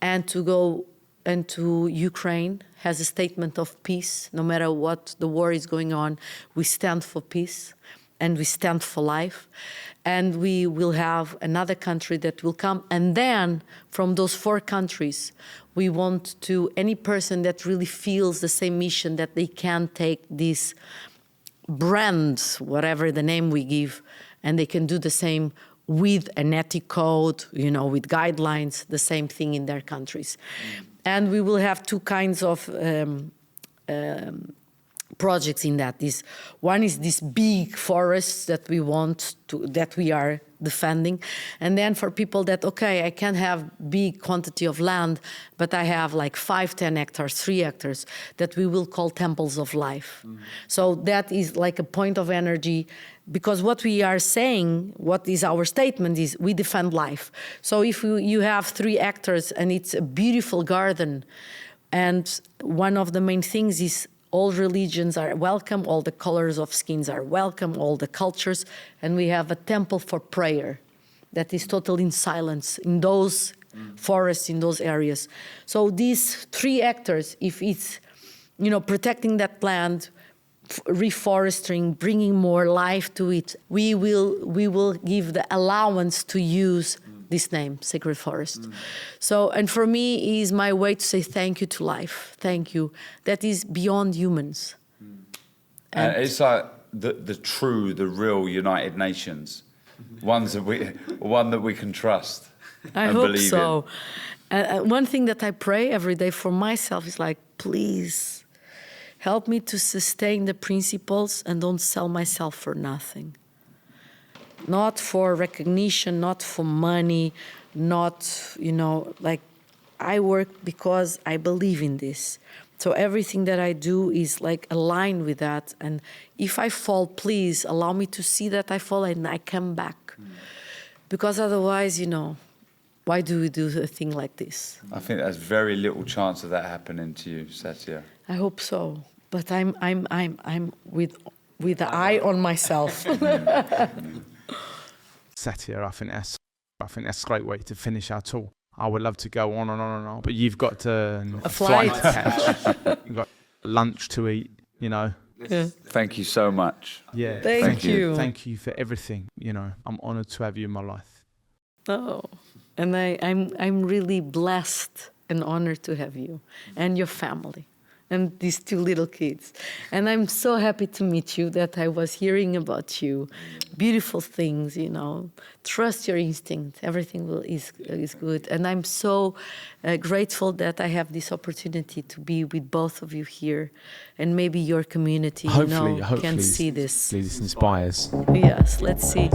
and to go into Ukraine has a statement of peace. No matter what the war is going on, we stand for peace and we stand for life. And we will have another country that will come. And then from those 4 countries, we want to, any person that really feels the same mission, that they can take this brand, whatever the name we give, and they can do the same with an ethic code, with guidelines, the same thing in their countries. And we will have 2 kinds of projects in that. This one is this big forests that we are defending, and then for people that, okay, I can't have big quantity of land, but I have like 5-10 hectares, 3 hectares, that we will call temples of life. So that is like a point of energy, because what we are saying, what is our statement is we defend life. So if you have 3 hectares and it's a beautiful garden, and one of the main things is all religions are welcome, all the colors of skins are welcome, all the cultures, and we have a temple for prayer that is totally in silence in those forests, in those areas. So these 3 hectares, if it's, protecting that land, reforesting, bringing more life to it, we will give the allowance to use this name, Sacred Forest. So, and for me, is my way to say thank you to life. Thank you. That is beyond humans. And it's like the real United Nations, one that we can trust. I and hope believe so. One thing that I pray every day for myself is like, please help me to sustain the principles and don't sell myself for nothing. Not for recognition, not for money, not, like I work because I believe in this. So everything that I do is like aligned with that. And if I fall, please allow me to see that I fall and I come back. Because otherwise, why do we do a thing like this? I think there's very little chance of that happening to you, Satya. I hope so. But I'm with the eye on myself. Satya, I think that's a great way to finish our tour. I would love to go on and on and on, but you've got a flight to catch. You've got lunch to eat, Yeah. Thank you so much. Yeah. Thank you. Thank you for everything. I'm honoured to have you in my life. Oh, and I'm really blessed and honored to have you and your family and these 2 little kids. And I'm so happy to meet you, that I was hearing about you. Beautiful things, Trust your instinct. Everything is good. And I'm so grateful that I have this opportunity to be with both of you here. And maybe your community, Hopefully, can see this. This inspires. Yes, let's see.